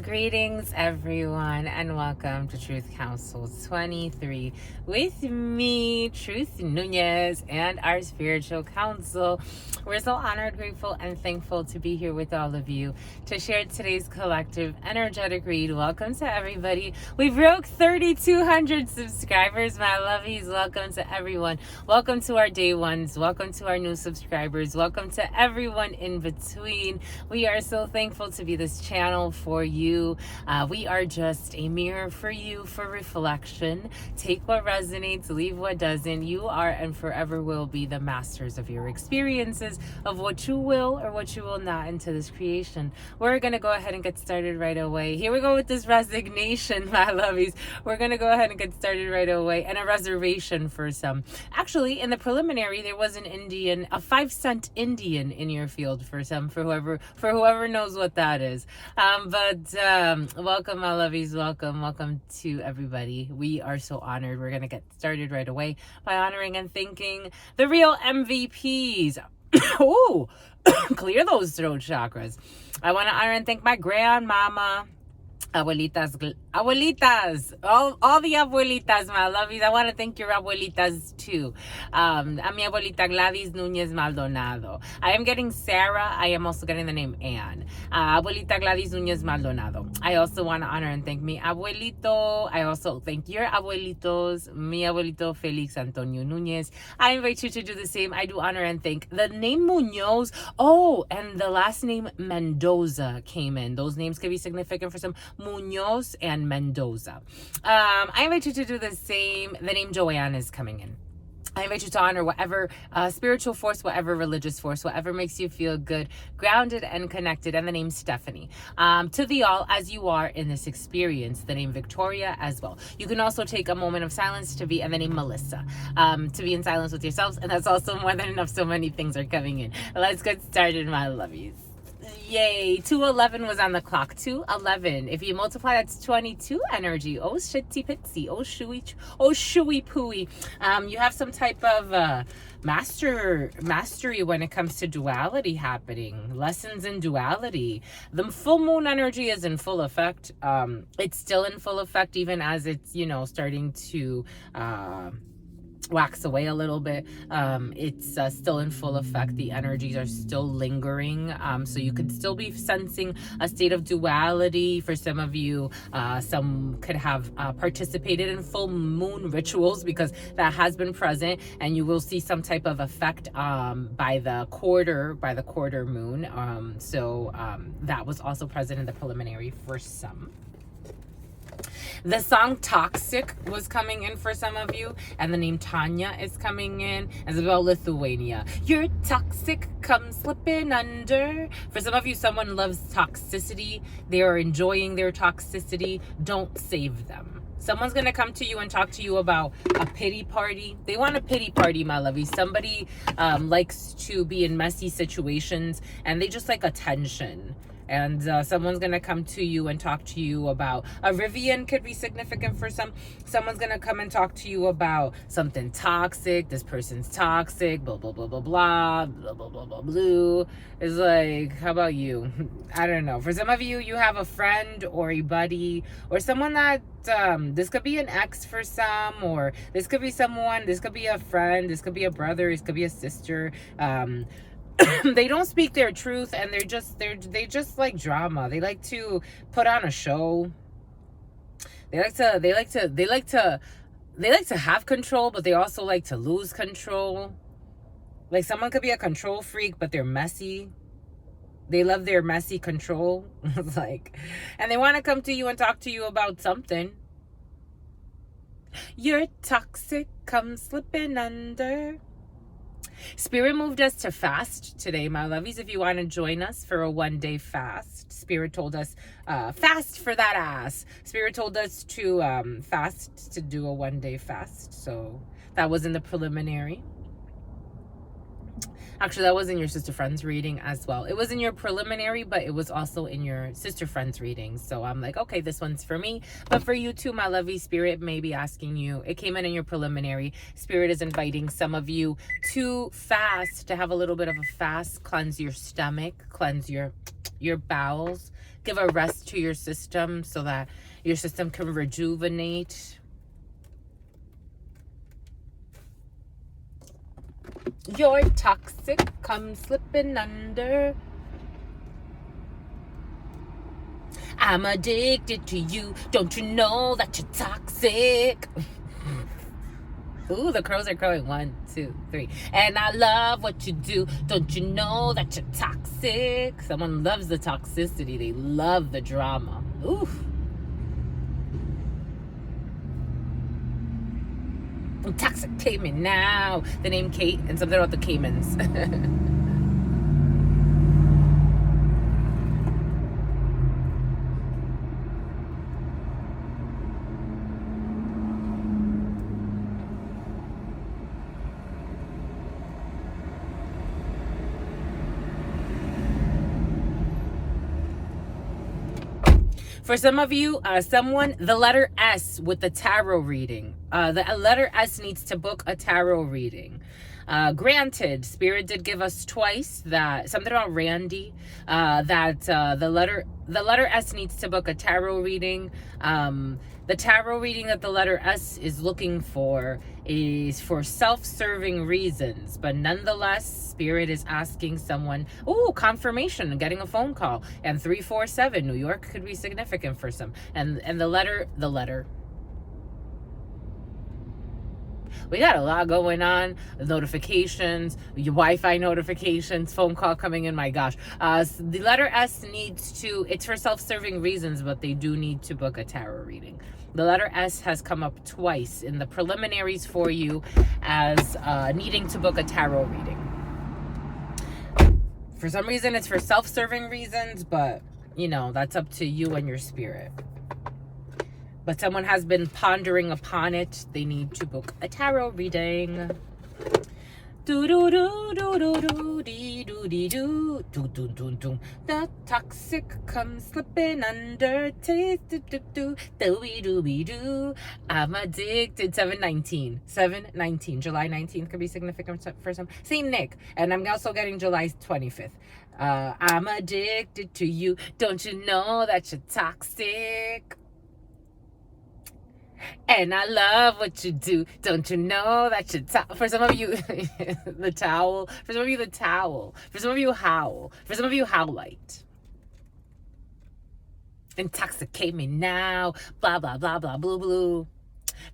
Greetings, everyone, and welcome to Truth Council 23 with me, Truth Nunez, and our spiritual council. We're so honored, grateful, and thankful to be here with all of you to share today's collective energetic read. Welcome to everybody. We broke 3,200 subscribers, my lovies. Welcome to everyone. Welcome to our day ones. Welcome to our new subscribers. Welcome to everyone in between. We are so thankful to be this channel for you. We are just a mirror for you for reflection. Take what resonates, leave what doesn't. You are and forever will be the masters of your experiences, of what you will or what you will not into this creation. We're going to go ahead and get started right away. Here we go with this resignation, my lovies. We're going to go ahead and get started right away. And a reservation for some. Actually, in the preliminary, there was an Indian, a 5-cent Indian in your field for some, for whoever knows what that is. Welcome, my lovies. Welcome to everybody. We are so honored. We're going to get started right away by honoring and thanking the real MVPs. Oh, clear those throat chakras. I want to honor and thank my grandmama, abuelitas, all the abuelitas, my lovies. I want to thank your abuelitas too. A mi abuelita Gladys Nunez Maldonado. I am getting Sarah. I am also getting the name Anne. Abuelita Gladys Nunez Maldonado. I also want to honor and thank mi abuelito. I also thank your abuelitos, mi abuelito Felix Antonio Nunez. I invite you to do the same. I do honor and thank the name Munoz. Oh, and the last name Mendoza came in. Those names could be significant for some. Munoz and Mendoza. I invite you to do the same. The name Joanne is coming in. I invite you to honor whatever spiritual force, whatever religious force, whatever makes you feel good, grounded, and connected. And the name Stephanie. To the all, as you are in this experience, the name Victoria as well. You can also take a moment of silence to be, and the name Melissa, to be in silence with yourselves. And that's also more than enough. So many things are coming in. Let's get started, my lovies. Yay, 211 was on the clock. 211. If you multiply, that's 22 energy. Oh, shitty pitsy. Oh, shooey pooey. You have some type of mastery when it comes to duality happening. Lessons in duality. The full moon energy is in full effect. It's still in full effect, even as it's, starting to wax away a little bit. It's still in full effect. The energies are still lingering, so you could still be sensing a state of duality. For some of you, some could have participated in full moon rituals because that has been present, and you will see some type of effect by the quarter moon. So that was also present in the preliminary for some. The song Toxic was coming in for some of you, and the name Tanya is coming in. It's about Lithuania. You're toxic, come slipping under. For some of you, someone loves toxicity. They are enjoying their toxicity. Don't save them. Someone's going to come to you and talk to you about a pity party. They want a pity party, my lovey. Somebody likes to be in messy situations, and they just like attention. And someone's going to come to you and talk to you about a Rivian could be significant for some. Someone's going to come and talk to you about something toxic. This person's toxic, blah, blah, blah, blah, blah, blah, blah, blah, blah, blue. It's like, how about you? I don't know. For some of you, you have a friend or a buddy or someone that, this could be an ex for some, or this could be someone, this could be a friend, this could be a brother, this could be a sister. They don't speak their truth, and they just like drama. They like to put on a show. They like to have control, but they also like to lose control. Like someone could be a control freak, but they're messy. They love their messy control. And they want to come to you and talk to you about something. You're toxic, come slipping under. Spirit moved us to fast today, my lovies. If you want to join us for a 1-day fast, Spirit told us, fast for that ass. Spirit told us to fast, to do a 1-day fast. So that was in the preliminary. Actually, that was in your sister friend's reading as well. It was in your preliminary, but it was also in your sister friend's reading. So I'm like, okay, this one's for me. But for you too, my lovey, Spirit may be asking you. It came in your preliminary. Spirit is inviting some of you to fast, to have a little bit of a fast, cleanse your stomach, cleanse your bowels, give a rest to your system so that your system can rejuvenate. You're toxic, come slipping under. I'm addicted to you. Don't you know that you're toxic? Ooh, the crows are crowing. 1, 2, 3. And I love what you do. Don't you know that you're toxic? Someone loves the toxicity. They love the drama. Ooh. Intoxicate me now. The name Kate and something about the Caymans. For some of you, the letter S with the tarot reading. The letter S needs to book a tarot reading. Granted, Spirit did give us twice that something about Randy, that the letter S needs to book a tarot reading. The tarot reading that the letter S is looking for is for self-serving reasons, but nonetheless, Spirit is asking someone, ooh, confirmation, getting a phone call, and 347, New York could be significant for some, and the letter. We got a lot going on. Notifications, your Wi-Fi notifications, phone call coming in. My gosh. The letter S needs to, it's for self-serving reasons, but they do need to book a tarot reading. The letter S has come up twice in the preliminaries for you as needing to book a tarot reading. For some reason, it's for self-serving reasons, but, you know, that's up to you and your spirit. But someone has been pondering upon it. They need to book a tarot reading. Do do do do do do dee do dee do do do do do. The toxic comes slipping under. Do do do do do do. I'm addicted. 7/19. July 19th could be significant for some. Same Nick, and I'm also getting July 25th. I'm addicted to you. Don't you know that you're toxic? And I love what you do. Don't you know that you're for some of you, the towel. For some of you, the towel. For some of you, howl. For some of you, howlite. Intoxicate me now. Blah, blah, blah, blah, blue, blue.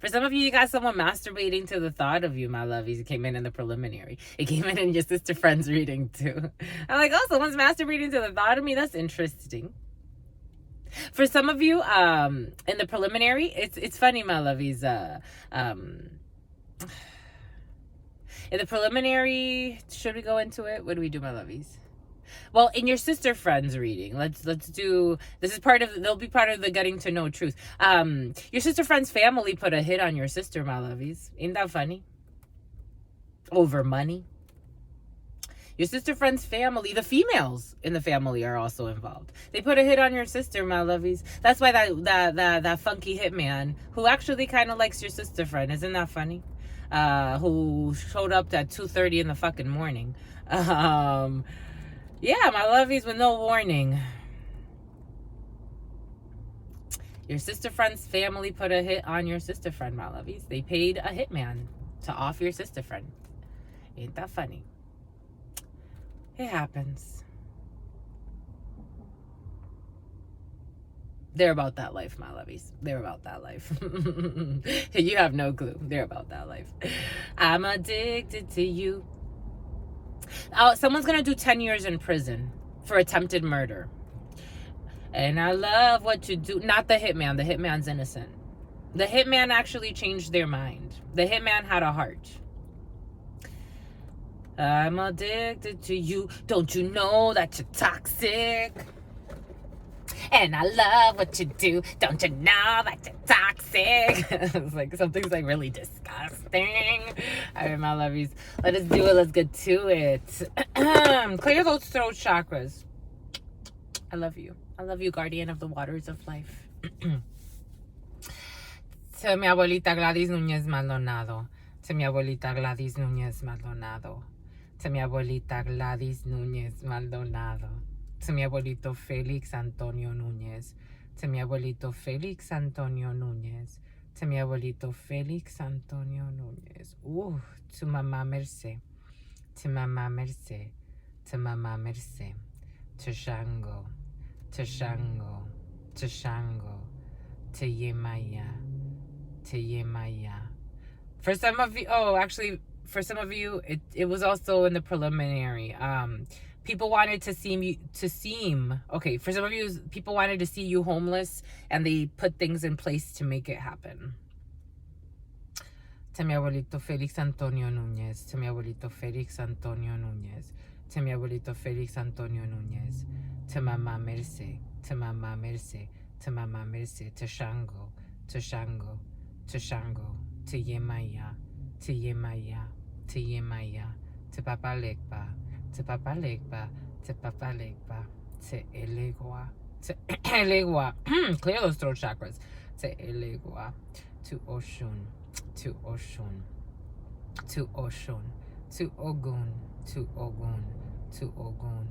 For some of you, you got someone masturbating to the thought of you, my lovies. It came in the preliminary. It came in your sister friend's reading, too. I'm like, oh, someone's masturbating to the thought of me? That's interesting. For some of you, in the preliminary, it's funny, my lovies. In the preliminary, should we go into it? What do we do, my lovies? Well, in your sister friend's reading, let's do, this is they'll be part of the getting to know truth. Your sister friend's family put a hit on your sister, my lovies. Ain't that funny? Over money. Your sister friend's family, the females in the family are also involved. They put a hit on your sister, my lovies. That's why that funky hitman, who actually kind of likes your sister friend, isn't that funny? Who showed up at 2:30 in the fucking morning. Yeah, my lovies, with no warning. Your sister friend's family put a hit on your sister friend, my lovies. They paid a hitman to off your sister friend. Ain't that funny? It happens. They're about that life, my lovies. They're about that life. You have no clue. They're about that life. I'm addicted to you. Someone's going to do 10 years in prison for attempted murder. And I love what you do. Not the hitman. The hitman's innocent. The hitman actually changed their mind. The hitman had a heart. I'm addicted to you. Don't you know that you're toxic? and I love what you do. Don't you know that you're toxic? It's like something's like really disgusting. All right, my lovies, let us do it. Let's get to it. Clear those throat chakras. I love you. I love you, guardian of the waters of life. To mi abuelita Gladys Núñez Maldonado. To mi abuelita Gladys Núñez Maldonado. To mi abuelita Gladys Núñez Maldonado. To mi abuelito Félix Antonio Núñez. To mi abuelito Félix Antonio Núñez. To mi abuelito Félix Antonio Núñez. To Mama Mercé. To Mama Mercé. To Mama Mercé. To Shango. To Shango. To Shango. To Yemaya. To Yemaya. For some of you, for some of you, it was also in the preliminary. People wanted to seem, okay, for some of you, people wanted to see you homeless, and they put things in place to make it happen. To mi abuelito Félix Antonio Núñez. To mi abuelito Félix Antonio Núñez. To mi abuelito Félix Antonio Núñez. To Mama Mercé. To Mama Mercé. To Mama Mercé. To Shango. To Shango. To Shango. To Yemaya. To Yemaya. To Yemaya. To Papa Legba. To Papa Legba. To Papa Legba. To Elegua. To Elegua. Clear those throat chakras. To Elegua. To Oshun. To Oshun. To Oshun. To Ogun. To Ogun. To Ogun.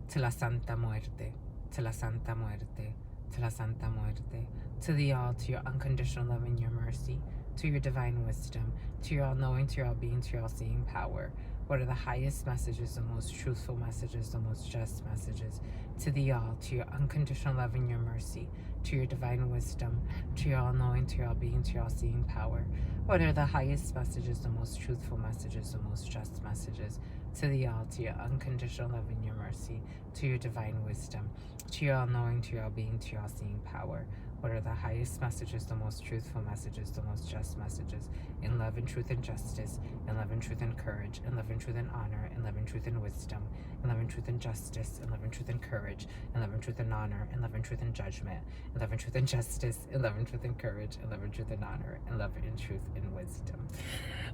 To la Santa Muerte. To la Santa Muerte. To la Santa Muerte. To the all, to your unconditional love and your mercy, to your divine wisdom, to your all-knowing, to your all-being, to your all-seeing power. What are the highest messages, the most truthful messages, the most just messages? To the all, to your unconditional love and your mercy, to your divine wisdom, to your all-knowing, to your all-being, to your all-seeing power. What are the highest messages, the most truthful messages, the most just messages? To the all, to your unconditional love and your mercy, to your divine wisdom, to your all-knowing, to your all-being, to your all-seeing power. What are the highest messages, the most truthful messages, the most just messages, in love and truth and justice, in love and truth and courage, in love and truth and honor, in love and truth and wisdom, in love and truth and justice, in love and truth and courage, in love and truth and honor, in love and truth and judgment, in love and truth and justice, in love and truth and courage, in love and truth and honor, in love and truth and wisdom.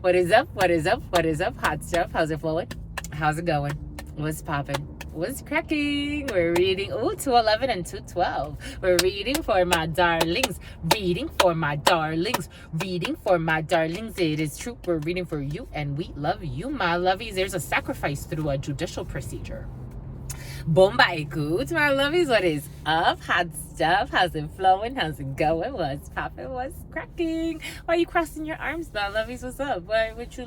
What is up? What is up? What is up? Hot stuff. How's it flowing? How's it going? What's popping? What's cracking? We're reading 211 and 212. We're reading for my darlings. Reading for my darlings. Reading for my darlings. It is true. We're reading for you, and we love you, my lovies. There's a sacrifice through a judicial procedure. Bomba good, my lovies. What is up? Hot stuff. How's it flowing? How's it going? What's popping? What's cracking? Why are you crossing your arms, my lovies? What's up? What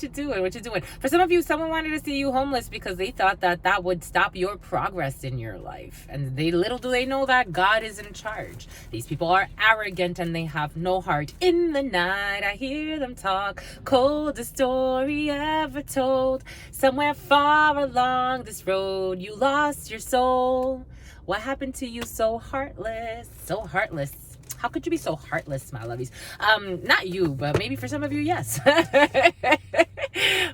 you doing? For some of you, someone wanted to see you homeless because they thought that would stop your progress in your life. And little do they know that God is in charge. These people are arrogant and they have no heart. In the night, I hear them talk. Coldest story ever told. Somewhere far along this road, you lost your soul. What happened to you so heartless? So heartless. How could you be so heartless, my lovies? Not you, but maybe for some of you, yes.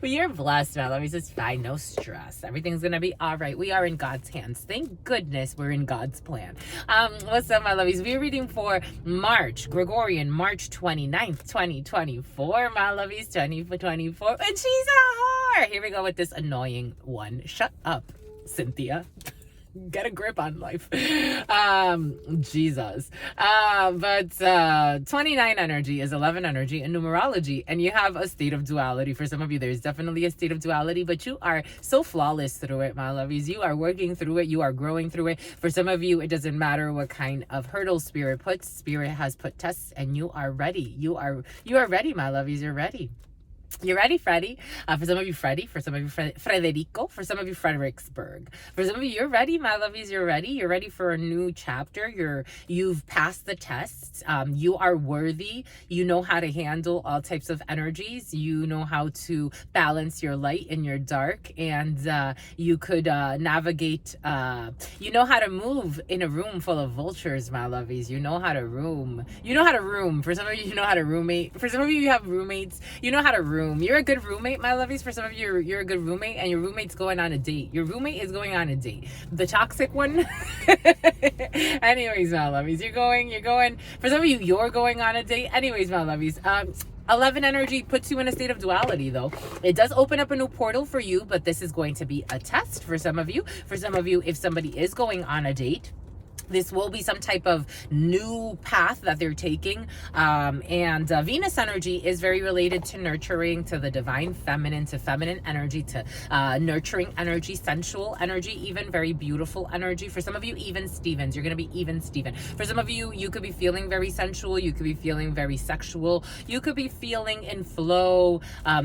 You're blessed, my lovies. It's fine. No stress. Everything's going to be all right. We are in God's hands. Thank goodness we're in God's plan. What's up, my lovies? We're reading for Gregorian, March 29th, 2024, my lovies, 2024. And she's a whore. Here we go with this annoying one. Shut up, Cynthia. Get a grip on life. Jesus. But 29 energy is 11 energy in numerology, and you have a state of duality. For some of you, there's definitely a state of duality, but you are so flawless through it, my lovies. You are working through it. You are growing through it. For some of you, it doesn't matter what kind of hurdle spirit puts. Spirit has put tests, and you are ready. You are ready, my lovies. You're ready. You ready, Freddie? For some of you, Freddie. For some of you, Frederico. For some of you, Fredericksburg. For some of you, you're ready, my lovies. You're ready. You're ready for a new chapter. You've passed the tests. You are worthy. You know how to handle all types of energies. You know how to balance your light and your dark. And you could navigate. You know how to move in a room full of vultures, my lovies. You know how to room. You know how to room. For some of you, you know how to roommate. For some of you, you have roommates. You know how to room room. You're a good roommate, my lovies. For some of you, you're a good roommate, and your roommate's going on a date. Your roommate is going on a date. The toxic one. Anyways, my lovies, you're going. For some of you, you're going on a date. Anyways, my lovies. 11 energy puts you in a state of duality, though. It does open up a new portal for you, but this is going to be a test for some of you. For some of you, if somebody is going on a date, this will be some type of new path that they're taking. And Venus energy is very related to nurturing, to the divine feminine, to feminine energy, to nurturing energy, sensual energy, even very beautiful energy. For some of you, even Stevens, you're going to be even Steven. For some of you, you could be feeling very sensual. You could be feeling very sexual. You could be feeling in flow.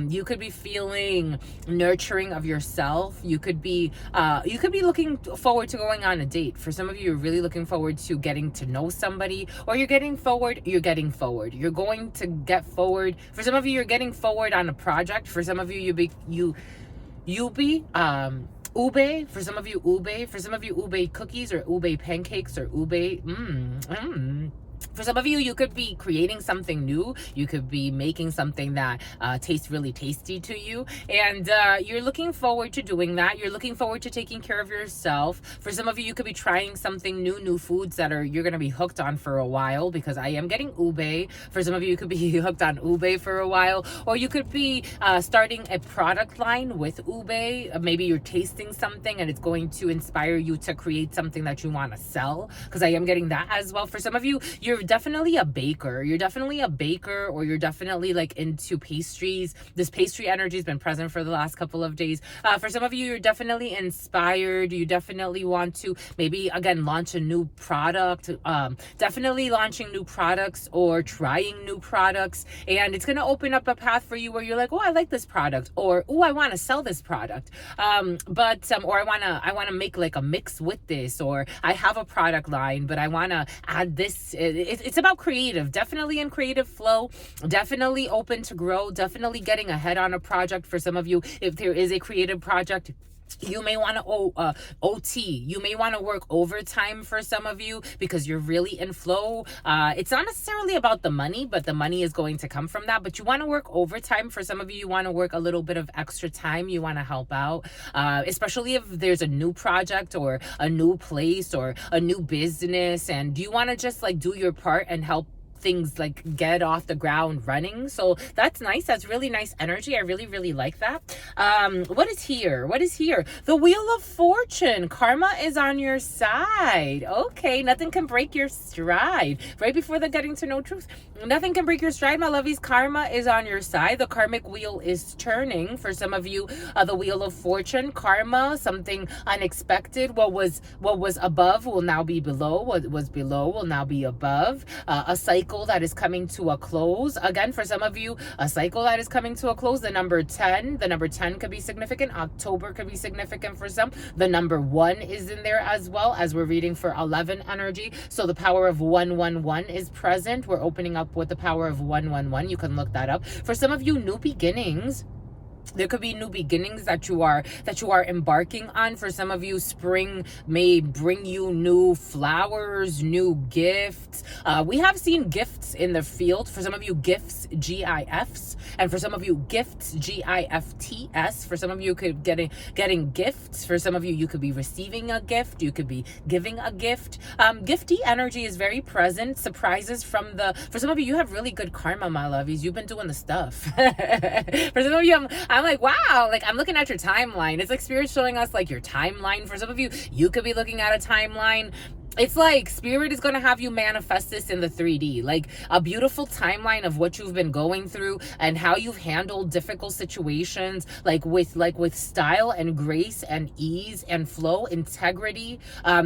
You could be feeling nurturing of yourself. You could be looking forward to going on a date. For some of you, you're really looking forward to getting to know somebody, or you're getting forward. You're going to get forward. For some of you, you're getting forward on a project. For some of you, ube. For some of you, ube. For some of you, ube cookies or ube pancakes or ube. For some of you, you could be creating something new. You could be making something that tastes really tasty to you. And you're looking forward to doing that. You're looking forward to taking care of yourself. For some of you, you could be trying something new foods that you're going to be hooked on for a while, because I am getting ube. For some of you, you could be hooked on ube for a while. Or you could be starting a product line with ube. Maybe you're tasting something and it's going to inspire you to create something that you want to sell, because I am getting that as well. For some of you, you're definitely a baker. Or you're definitely like into pastries. This pastry energy has been present for the last couple of days. For some of you, you're definitely inspired. You definitely want to maybe again launch a new product. Definitely launching new products or trying new products, and it's going to open up a path for you where you're like, oh, I like this product, or oh, I want to sell this product, or I want to make like a mix with this, or I have a product line but I want to add this. It's about creative, definitely in creative flow, definitely open to grow, definitely getting ahead on a project. For some of you, if there is a creative project, you may want to OT. You may want to work overtime for some of you, because you're really in flow. It's not necessarily about the money, but the money is going to come from that. But you want to work overtime. For some of you, you want to work a little bit of extra time. You want to help out, especially if there's a new project or a new place or a new business, and you want to just like do your part and help things like get off the ground running. So that's nice. That's really nice energy. I really like that. What is here? The Wheel of Fortune. Karma is on your side. Okay, nothing can break your stride. Right before the getting to know truth, nothing can break your stride, my lovies. Karma is on your side. The karmic wheel is turning. For some of you, the Wheel of Fortune, karma, something unexpected. What was above will now be below. What was below will now be above. A cycle that is coming to a close. Again, for some of you, a cycle that is coming to a close. The number 10 could be significant. October could be significant for some. The number 1 is in there as well, as we're reading for 11 energy. So the power of 111 is present. We're opening up with the power of 111. You can look that up. For some of you, new beginnings. There could be new beginnings that you are embarking on. For some of you, spring may bring you new flowers, new gifts. We have seen gifts in the field. For some of you, gifts, GIFs, and for some of you, gifts, GIFTS. For some of you, could getting gifts. For some of you, you could be receiving a gift. You could be giving a gift. Gifty energy is very present. Surprises for some of you have really good karma, my lovies. You've been doing the stuff. For some of you, I'm like, wow, like I'm looking at your timeline. It's like Spirit showing us like your timeline. For some of you, you could be looking at a timeline. It's like Spirit is going to have you manifest this in the 3D, like a beautiful timeline of what you've been going through and how you've handled difficult situations, like with style and grace and ease and flow, integrity.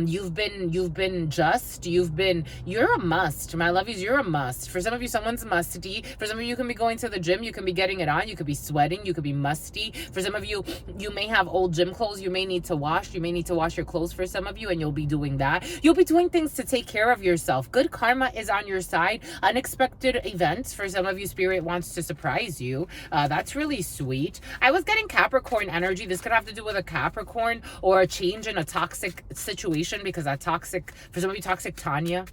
You've been just, you're a must, my lovies. You're a must. For some of you, someone's musty. For some of you, you can be going to the gym. You can be getting it on. You could be sweating. You could be musty. For some of you, you may have old gym clothes you may need to wash. You may need to wash your clothes for some of you, and you'll be doing that. You'll be doing things to take care of yourself. Good karma is on your side. Unexpected events. For some of you, Spirit wants to surprise you. That's really sweet. I was getting Capricorn energy. This could have to do with a Capricorn or a change in a toxic situation, because that toxic, for some of you, toxic Tanya.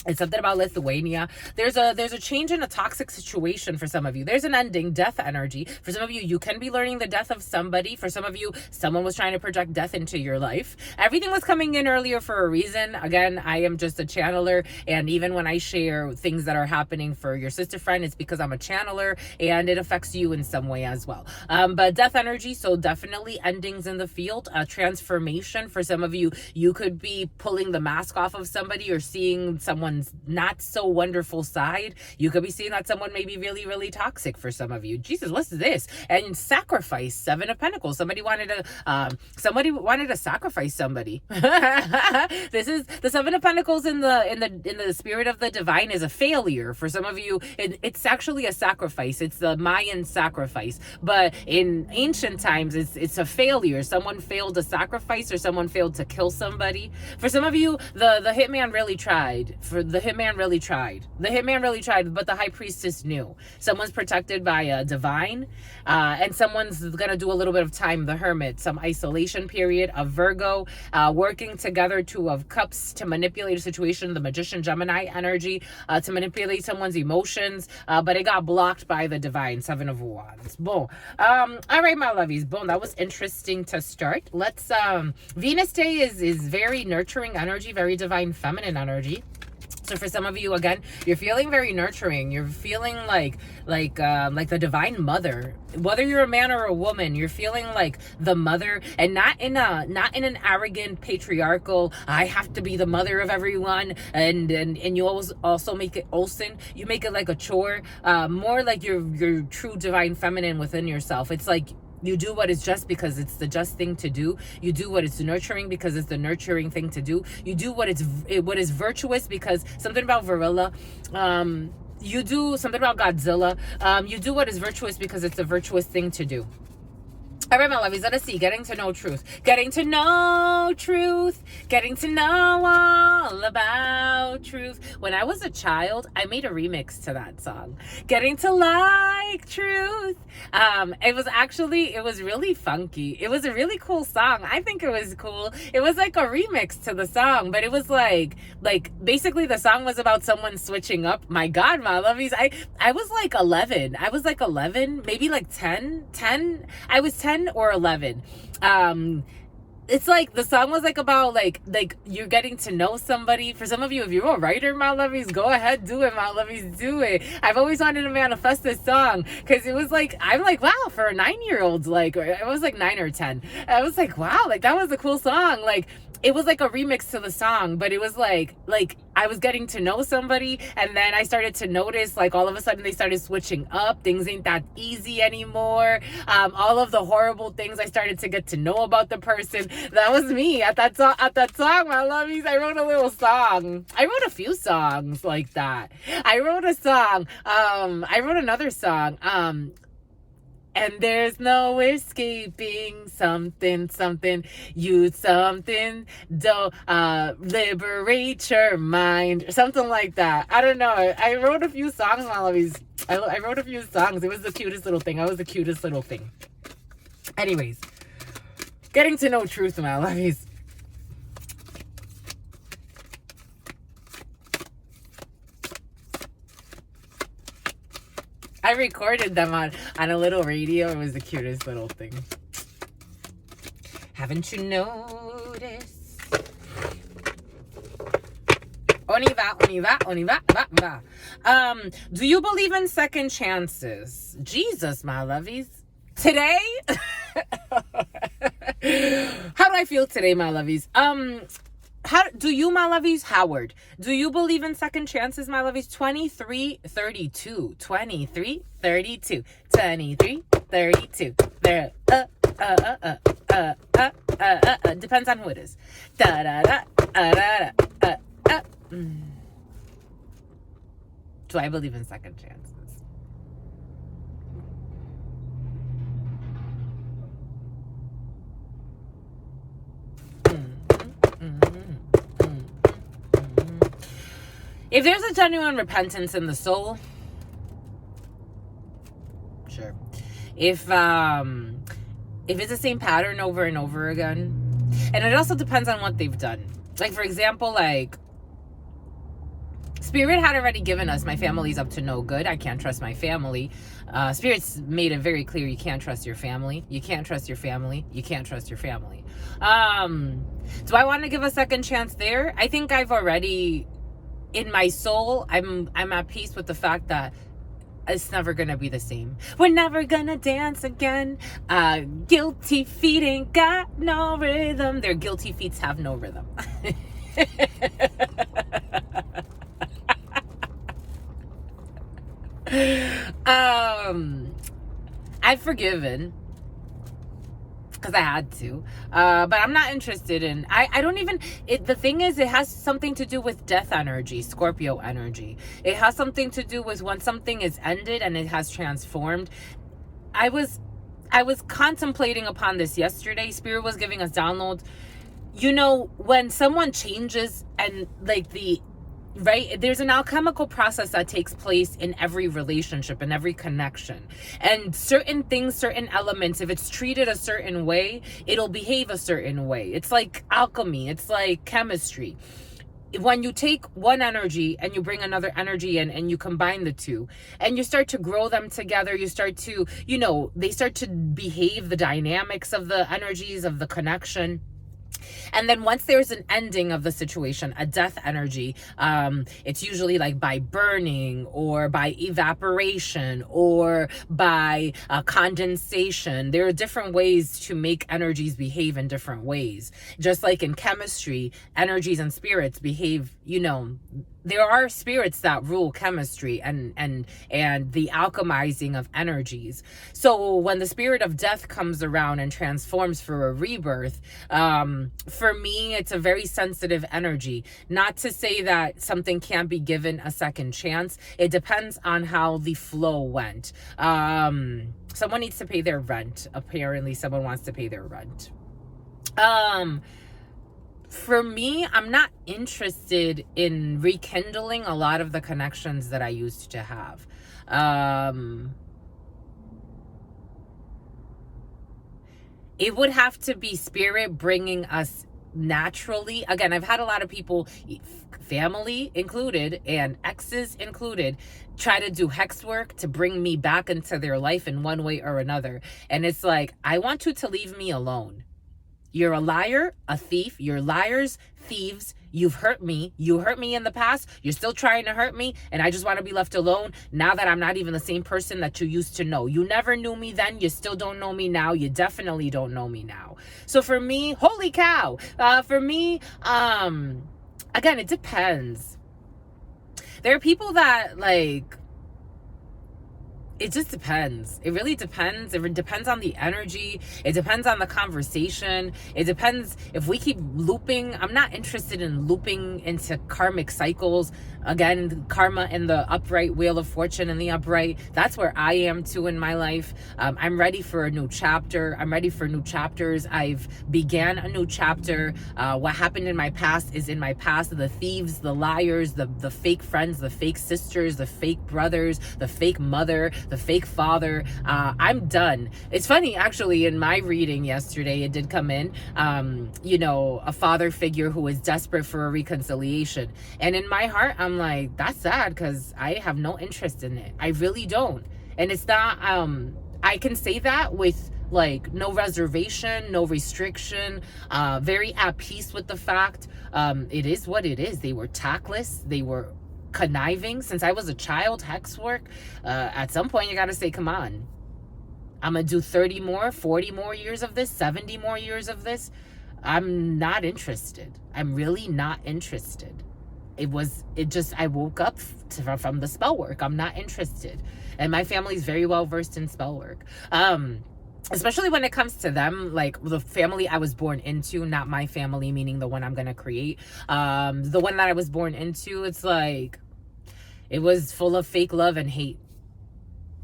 It's something about Lithuania. There's a change in a toxic situation for some of you. There's an ending, death energy. For some of you, you can be learning the death of somebody. For some of you, someone was trying to project death into your life. Everything was coming in earlier for a reason. Again, I am just a channeler. And even when I share things that are happening for your sister friend, it's because I'm a channeler and it affects you in some way as well. But death energy, so definitely endings in the field. Transformation. For some of you, you could be pulling the mask off of somebody or seeing someone's not so wonderful side. You could be seeing that someone may be really, really toxic for some of you. Jesus, what's this? And sacrifice, 7 of Pentacles. Somebody wanted to sacrifice somebody. This is the 7 of Pentacles in the spirit of the divine is a failure. For some of you, it's actually a sacrifice. It's the Mayan sacrifice. But in ancient times, it's a failure. Someone failed to sacrifice or someone failed to kill somebody. For some of you, the hitman really tried. The hitman really tried, but the high priestess knew. Someone's protected by a divine, and someone's gonna do a little bit of time, the hermit, some isolation period, of Virgo, working together, 2 of Cups, to manipulate a situation, the magician, Gemini energy, to manipulate someone's emotions, but it got blocked by the divine, 7 of Wands. Boom. All right, my lovies. Boom. That was interesting to start. Let's, Venus Day is very nurturing energy, very divine feminine energy. So for some of you, again, you're feeling very nurturing. You're feeling like the divine mother. Whether you're a man or a woman, you're feeling like the mother, and not in an arrogant patriarchal, I have to be the mother of everyone, and you always also make it Olsen. You make it like a chore. More like your true divine feminine within yourself. It's like you do what is just because it's the just thing to do. You do what is nurturing because it's the nurturing thing to do. You do what is virtuous because something about Varilla. You do something about Godzilla. You do what is virtuous because it's a virtuous thing to do. All right, my lovies, let us see. Getting to know truth. Getting to know truth. Getting to know all about truth. When I was a child, I made a remix to that song. Getting to like truth. It was really funky. It was a really cool song. I think it was cool. It was like a remix to the song, but it was like basically the song was about someone switching up. My God, my lovies, I was like 11. I was like 11, maybe like 10. I was 10 or 11. It's like the song was like about like you're getting to know somebody. For some of you, if you're a writer, my lovies, go ahead, do it, my lovies, do it. I've always wanted to manifest this song because it was like, I'm like, wow, for a 9-year-old, like, I was like 9 or 10. I was like, wow, like that was a cool song. Like, it was like a remix to the song, but it was like I was getting to know somebody, and then I started to notice, like, all of a sudden they started switching up. Things ain't that easy anymore. All of the horrible things I started to get to know about the person. That was me at that song, my lovies. I wrote a little song. I wrote a few songs like that. I wrote a song. I wrote another song. And there's no escaping something, you something, don't, liberate your mind, or something like that. I don't know. I wrote a few songs, my lovies. I wrote a few songs. It was the cutest little thing. I was the cutest little thing. Anyways, getting to know truth, my lovies. I recorded them on a little radio. It was the cutest little thing. Haven't you noticed? Do you believe in second chances? Jesus, my lovies. Today? How do I feel today, my lovies? How do you, my lovies? Howard, do you believe in second chances, my lovies? 2332. 2332. 2332. There. Depends on who it is. Do I believe in second chances? If there's a genuine repentance in the soul, sure. If it's the same pattern over and over again, and it also depends on what they've done. Like, for example, like Spirit had already given us, my family's up to no good. I can't trust my family. Spirit's made it very clear you can't trust your family. You can't trust your family. You can't trust your family. Do I want to give a second chance there? I think I've already, in my soul, I'm at peace with the fact that it's never gonna be the same. We're never gonna dance again. Guilty feet ain't got no rhythm. Their guilty feet have no rhythm. I've forgiven because I had to, but I'm not interested in, I don't even, the thing is, it has something to do with death energy, Scorpio energy. It has something to do with when something is ended and it has transformed. I was contemplating upon this yesterday. Spirit was giving us downloads. You know, when someone changes and like right, there's an alchemical process that takes place in every relationship and every connection, and certain things, certain elements, if it's treated a certain way, it'll behave a certain way. It's like alchemy, it's like chemistry. When you take one energy and you bring another energy in and you combine the two and you start to grow them together, you start to, you know, they start to behave, the dynamics of the energies of the connection. And then once there's an ending of the situation, a death energy, it's usually like by burning or by evaporation or by condensation. There are different ways to make energies behave in different ways. Just like in chemistry, energies and spirits behave, you know, there are spirits that rule chemistry and the alchemizing of energies. So when the spirit of death comes around and transforms for a rebirth, for me, it's a very sensitive energy. Not to say that something can't be given a second chance. It depends on how the flow went. Someone needs to pay their rent. Apparently, someone wants to pay their rent. For me, I'm not interested in rekindling a lot of the connections that I used to have. It would have to be spirit bringing us naturally. Again, I've had a lot of people, family included and exes included, try to do hex work to bring me back into their life in one way or another. And it's like, I want you to leave me alone. You're a liar, a thief. You're liars, thieves. You've hurt me. You hurt me in the past. You're still trying to hurt me. And I just want to be left alone now that I'm not even the same person that you used to know. You never knew me then. You still don't know me now. You definitely don't know me now. So for me, holy cow. For me, again, it depends. There are people that like, it just depends. It really depends. It depends on the energy. It depends on the conversation. It depends if we keep looping. I'm not interested in looping into karmic cycles. Again, karma in the upright, wheel of fortune in the upright. That's where I am too in my life. I'm ready for a new chapter. I'm ready for new chapters. I've began a new chapter. What happened in my past is in my past. The thieves, the liars, the fake friends, the fake sisters, the fake brothers, the fake mother, the fake father. I'm done. It's funny, actually, in my reading yesterday, it did come in, you know, a father figure who is desperate for a reconciliation. And in my heart, I'm like, that's sad because I have no interest in it. I really don't. And it's not, I can say that with like no reservation, no restriction, very at peace with the fact. It is what it is. They were tactless. They were conniving since I was a child. Hex work, at some point you gotta say, come on, I'm gonna do 30 more, 40 more years of this, 70 more years of this. I'm not interested. I'm really not interested. I woke up from the spell work. I'm not interested. And my family's very well versed in spell work. Especially when it comes to them, like the family I was born into, not my family, meaning the one I'm gonna create. The one that I was born into, it's like, it was full of fake love and hate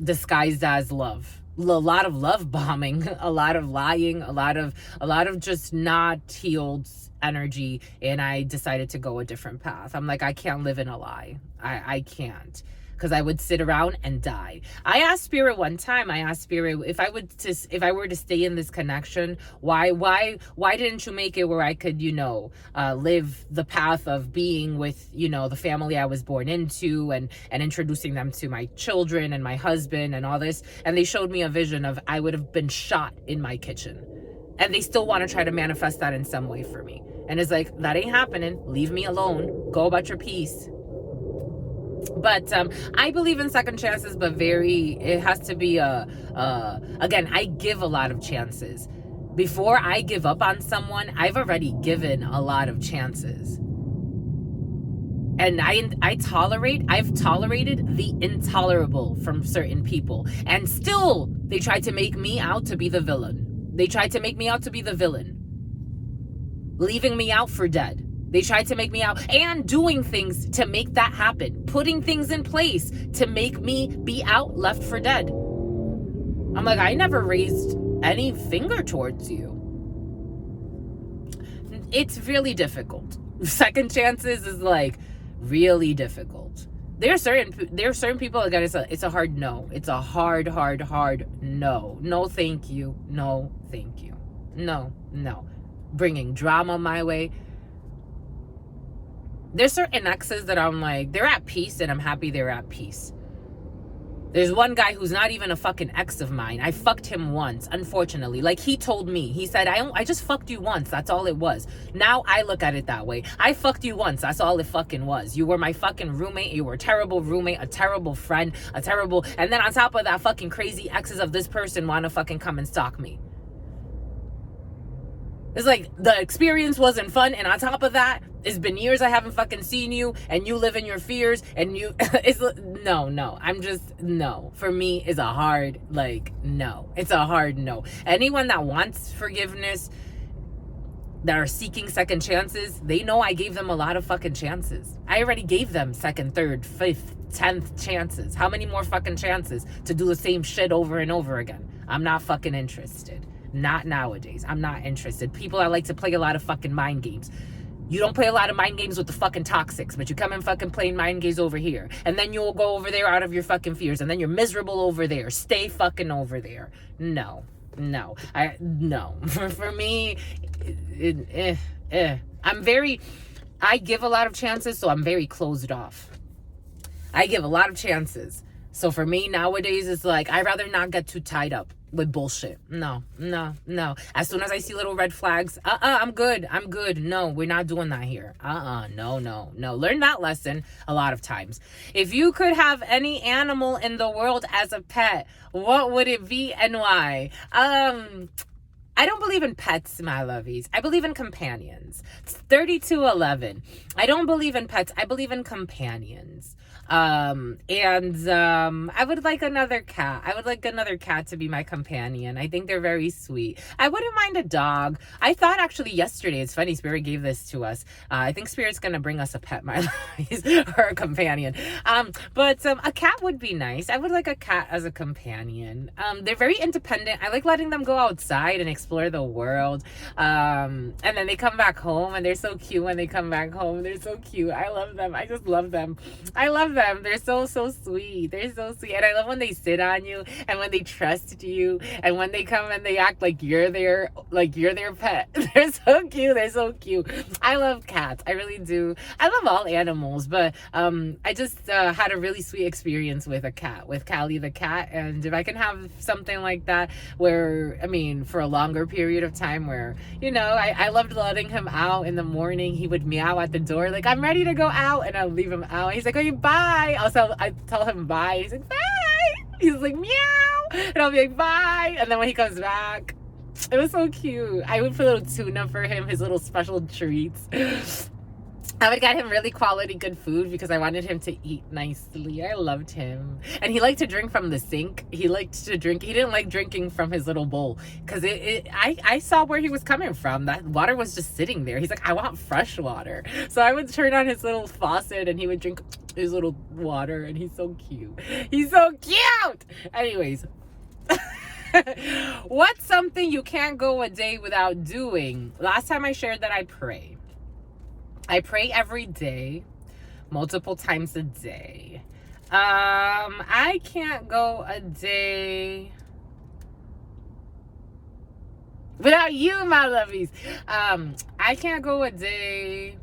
disguised as love. A lot of love bombing, a lot of lying, a lot of just not healed energy. And I decided to go a different path. I'm like, I can't live in a lie. I can't. because I would sit around and die. I asked Spirit one time, if I were to stay in this connection, why didn't you make it where I could, live the path of being with, the family I was born into, and introducing them to my children and my husband and all this. And they showed me a vision of I would have been shot in my kitchen. And they still want to try to manifest that in some way for me. And it's like, that ain't happening. Leave me alone. Go about your peace. But I believe in second chances, but it has to be again, I give a lot of chances. Before I give up on someone, I've already given a lot of chances. And I've tolerated the intolerable from certain people. And still, they try to make me out to be the villain. Leaving me out for dead. They tried to make me out and doing things to make that happen. Putting things in place to make me be out, left for dead. I'm like, I never raised any finger towards you. It's really difficult. Second chances is like really difficult. There are certain people, again, it's a hard no. It's a hard no. No, thank you. No, thank you. No. Bringing drama my way. There's certain exes that I'm like, they're at peace, and I'm happy they're at peace. There's one guy who's not even a fucking ex of mine. I fucked him once, unfortunately. Like, he told me. He said, I just fucked you once. That's all it was. Now I look at it that way. I fucked you once. That's all it fucking was. You were my fucking roommate. You were a terrible roommate, a terrible friend, and then on top of that, fucking crazy exes of this person want to fucking come and stalk me. It's like, the experience wasn't fun, and on top of that, it's been years I haven't fucking seen you, and you live in your fears, and no. For me, it's a hard, no. It's a hard no. Anyone that wants forgiveness, that are seeking second chances, they know I gave them a lot of fucking chances. I already gave them second, third, fifth, 10th chances. How many more fucking chances to do the same shit over and over again? I'm not fucking interested. Not nowadays. I'm not interested. People that like to play a lot of fucking mind games. You don't play a lot of mind games with the fucking toxics, but you come and fucking play mind games over here. And then you'll go over there out of your fucking fears. And then you're miserable over there. Stay fucking over there. No. For me, I give a lot of chances, so I'm very closed off. I give a lot of chances. So for me nowadays, it's like, I'd rather not get too tied up with bullshit. No. As soon as I see little red flags, I'm good. No, we're not doing that here. No. Learn that lesson a lot of times. If you could have any animal in the world as a pet, what would it be and why? I don't believe in pets, my lovies. I believe in companions. It's 3211. I don't believe in pets. I believe in companions. I would like another cat. I would like another cat to be my companion. I think they're very sweet. I wouldn't mind a dog. I thought actually yesterday, it's funny, Spirit gave this to us. I think Spirit's going to bring us a pet, my lovies, or a companion. But a cat would be nice. I would like a cat as a companion. They're very independent. I like letting them go outside and explore the world. And then they come back home, and they're so cute when they come back home. They're so cute. I love them. I just love them. I love them. They're so sweet. They're so sweet. And I love when they sit on you, and when they trust you, and when they come and they act like you're their pet. They're so cute. I love cats. I really do. I love all animals, but I just had a really sweet experience with a cat, with Callie the cat. And if I can have something like that where, for a longer period of time where, I loved letting him out in the morning. He would meow at the door like, I'm ready to go out, and I'll leave him out. He's like, okay, bye. I tell him bye. He's like, bye. He's like, meow. And I'll be like, bye. And then when he comes back, it was so cute. I would put a little tuna for him, his little special treats. I would get him really quality good food because I wanted him to eat nicely. I loved him. And he liked to drink from the sink. He didn't like drinking from his little bowl because I saw where he was coming from. That water was just sitting there. He's like, I want fresh water. So I would turn on his little faucet and he would drink his little water, and he's so cute. He's so cute! Anyways. What's something you can't go a day without doing? Last time I shared that I pray. I pray every day, multiple times a day. I can't go a day without you, my lovies. I can't go a day.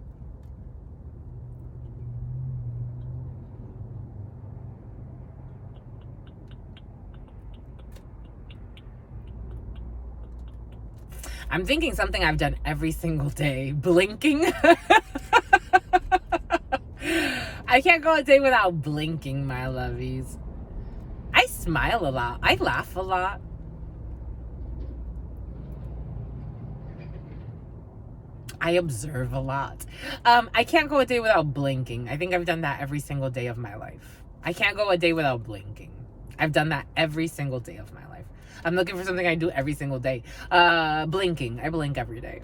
I'm thinking something I've done every single day. Blinking. I can't go a day without blinking, my lovies. I smile a lot. I laugh a lot. I observe a lot. I can't go a day without blinking. I think I've done that every single day of my life. I can't go a day without blinking. I've done that every single day of my life. I'm looking for something I do every single day. Blinking. I blink every day.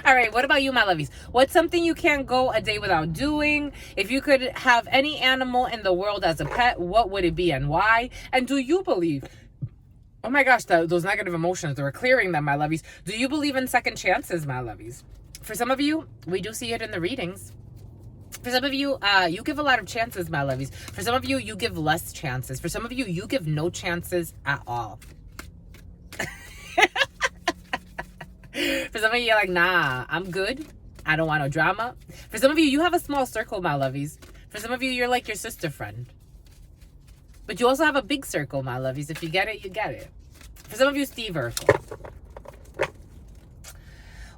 All right. What about you, my lovies? What's something you can't go a day without doing? If you could have any animal in the world as a pet, what would it be and why? And do you believe... Oh my gosh, those negative emotions, we're clearing them, my lovies. Do you believe in second chances, my lovies? For some of you, we do see it in the readings. For some of you, you give a lot of chances, my lovies. For some of you, you give less chances. For some of you, you give no chances at all. For some of you, you're like, nah, I'm good. I don't want no drama. For some of you, you have a small circle, my lovies. For some of you, you're like your sister friend. But you also have a big circle, my lovies. If you get it, you get it. For some of you, Steve Urkel.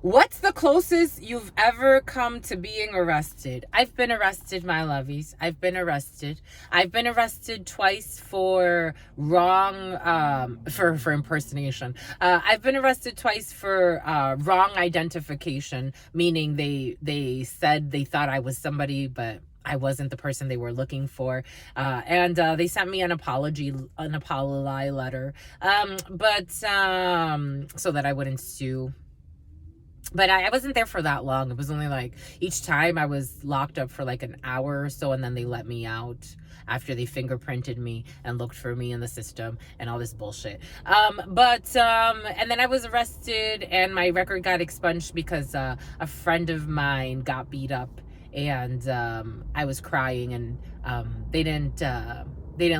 What's the closest you've ever come to being arrested? I've been arrested, my lovies. I've been arrested. I've been arrested twice for wrong, for impersonation. I've been arrested twice for wrong identification, meaning they said they thought I was somebody, but I wasn't the person they were looking for. And they sent me an apology letter, so that I wouldn't sue. But I wasn't there for that long. It was only like each time I was locked up for like an hour or so, and then they let me out after they fingerprinted me and looked for me in the system and all this bullshit. And then I was arrested and my record got expunged because a friend of mine got beat up, and I was crying, and they didn't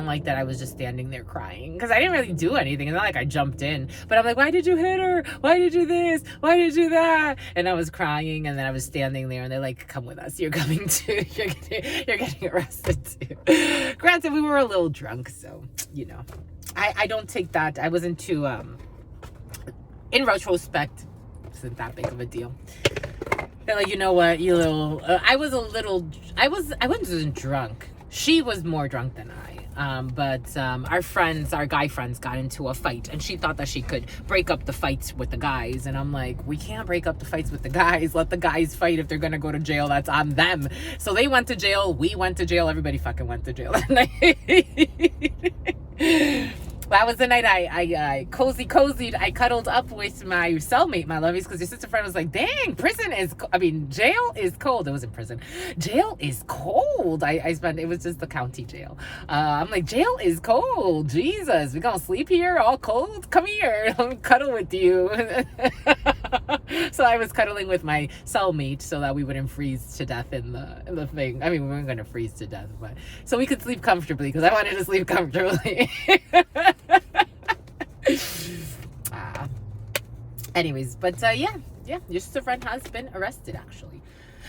like that I was just standing there crying because I didn't really do anything. It's not like I jumped in, but I'm like, why did you hit her? Why did you do this? Why did you do that? And I was crying, and then I was standing there, and they're like, come with us. You're coming too. You're getting arrested too. Granted, we were a little drunk, so, you know, I don't take that. I wasn't too, in retrospect, it wasn't that big of a deal. They're like, you know what, you little, I wasn't drunk. She was more drunk than I. Our guy friends got into a fight, and she thought that she could break up the fights with the guys. And I'm like, we can't break up the fights with the guys. Let the guys fight. If they're going to go to jail, that's on them. So they went to jail. We went to jail. Everybody fucking went to jail that night. That was the night I cozied. I cuddled up with my cellmate, my lovies, because your sister friend was like, dang, jail is cold. It wasn't prison. Jail is cold. It was just the county jail. I'm like, jail is cold. Jesus, we gonna sleep here all cold? Come here. Let me cuddle with you. So I was cuddling with my cellmate so that we wouldn't freeze to death in the thing. I mean, we weren't going to freeze to death, but so we could sleep comfortably, because I wanted to sleep comfortably. Anyways, but yeah, your sister friend has been arrested, actually.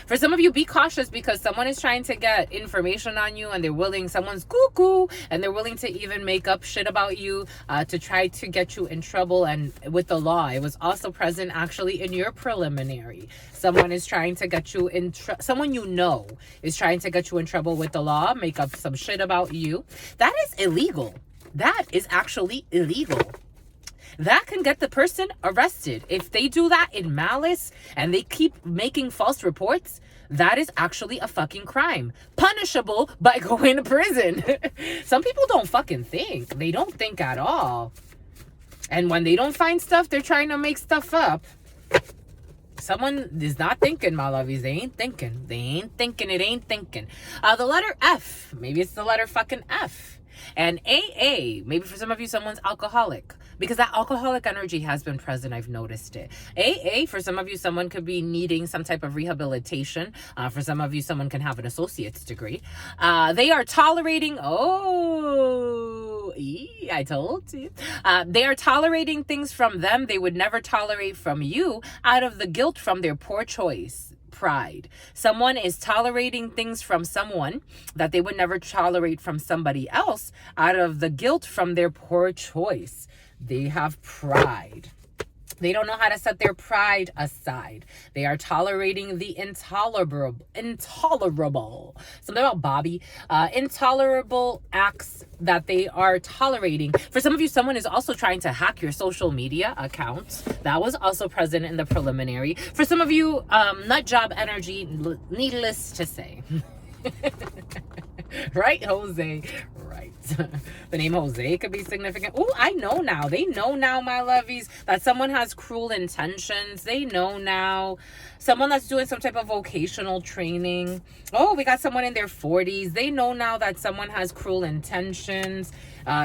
For some of you, be cautious, because someone is trying to get information on you, and someone's cuckoo, and they're willing to even make up shit about you to try to get you in trouble and with the law. It was also present actually in your preliminary. Someone is trying to get you someone you know is trying to get you in trouble with the law, make up some shit about you. That is illegal. That is actually illegal. That can get the person arrested. If they do that in malice and they keep making false reports, that is actually a fucking crime. Punishable by going to prison. Some people don't fucking think. They don't think at all. And when they don't find stuff, they're trying to make stuff up. Someone is not thinking, my lovies. They ain't thinking. They ain't thinking. It ain't thinking. The letter F. Maybe it's the letter fucking F. And AA, maybe for some of you, someone's alcoholic. because that alcoholic energy has been present. I've noticed it. For some of you, someone could be needing some type of rehabilitation. For some of you, someone can have an associate's degree. They are tolerating, I told you. They are tolerating things from them they would never tolerate from you out of the guilt from their poor choice. Pride. Someone is tolerating things from someone that they would never tolerate from somebody else out of the guilt from their poor choice. They have pride. They don't know how to set their pride aside. They are tolerating the intolerable. Something about Bobby. Intolerable acts that they are tolerating. For some of you, someone is also trying to hack your social media accounts. That was also present in the preliminary. For some of you, nut job energy, needless to say. Right, Jose? Right. The name Jose could be significant. Oh, I know now. They know now, my lovies, that someone has cruel intentions. They know now. Someone that's doing some type of vocational training. Oh, we got someone in their 40s. They know now that someone has cruel intentions.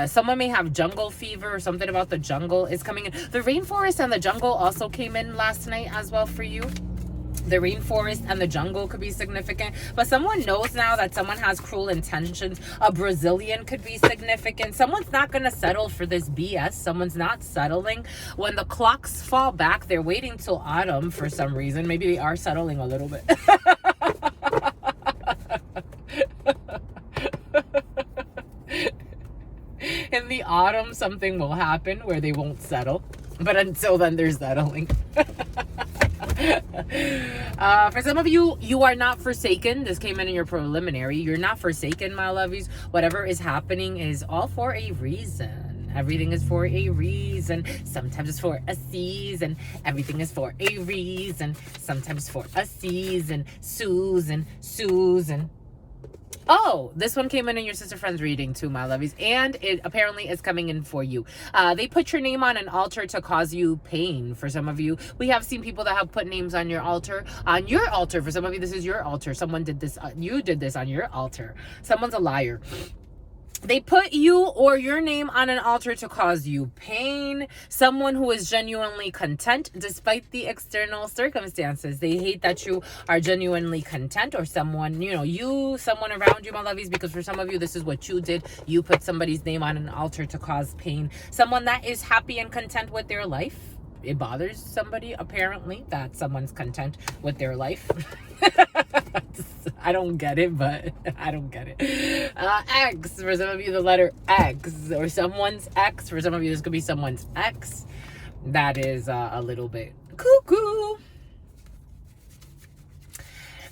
Someone may have jungle fever or something about the jungle is coming in. The rainforest and the jungle also came in last night as well for you. The rainforest and the jungle could be significant, but someone knows now that someone has cruel intentions. A Brazilian could be significant. Someone's not going to settle for this BS. Someone's not settling. When the clocks fall back, they're waiting till autumn for some reason. Maybe they are settling a little bit. In the autumn, something will happen where they won't settle, but until then, they're settling. For some of you, you are not forsaken. This came in your preliminary. You're not forsaken, my lovies. Whatever is happening is all for a reason. Everything is for a reason. Sometimes it's for a season. Everything is for a reason. Sometimes for a season. Susan. Oh, this one came in your sister friend's reading too, my lovies. And it apparently is coming in for you. They put your name on an altar to cause you pain. For some of you, we have seen people that have put names on your altar. On your altar. For some of you, this is your altar. Someone did this. You did this on your altar. Someone's a liar. They put you or your name on an altar to cause you pain. Someone who is genuinely content despite the external circumstances. They hate that you are genuinely content, or someone, someone around you, my lovies, because for some of you, this is what you did. You put somebody's name on an altar to cause pain. Someone that is happy and content with their life. It bothers somebody, apparently, that someone's content with their life. I don't get it, but I don't get it. X, for some of you, the letter X, or someone's X. For some of you, this could be someone's X. That is a little bit cuckoo.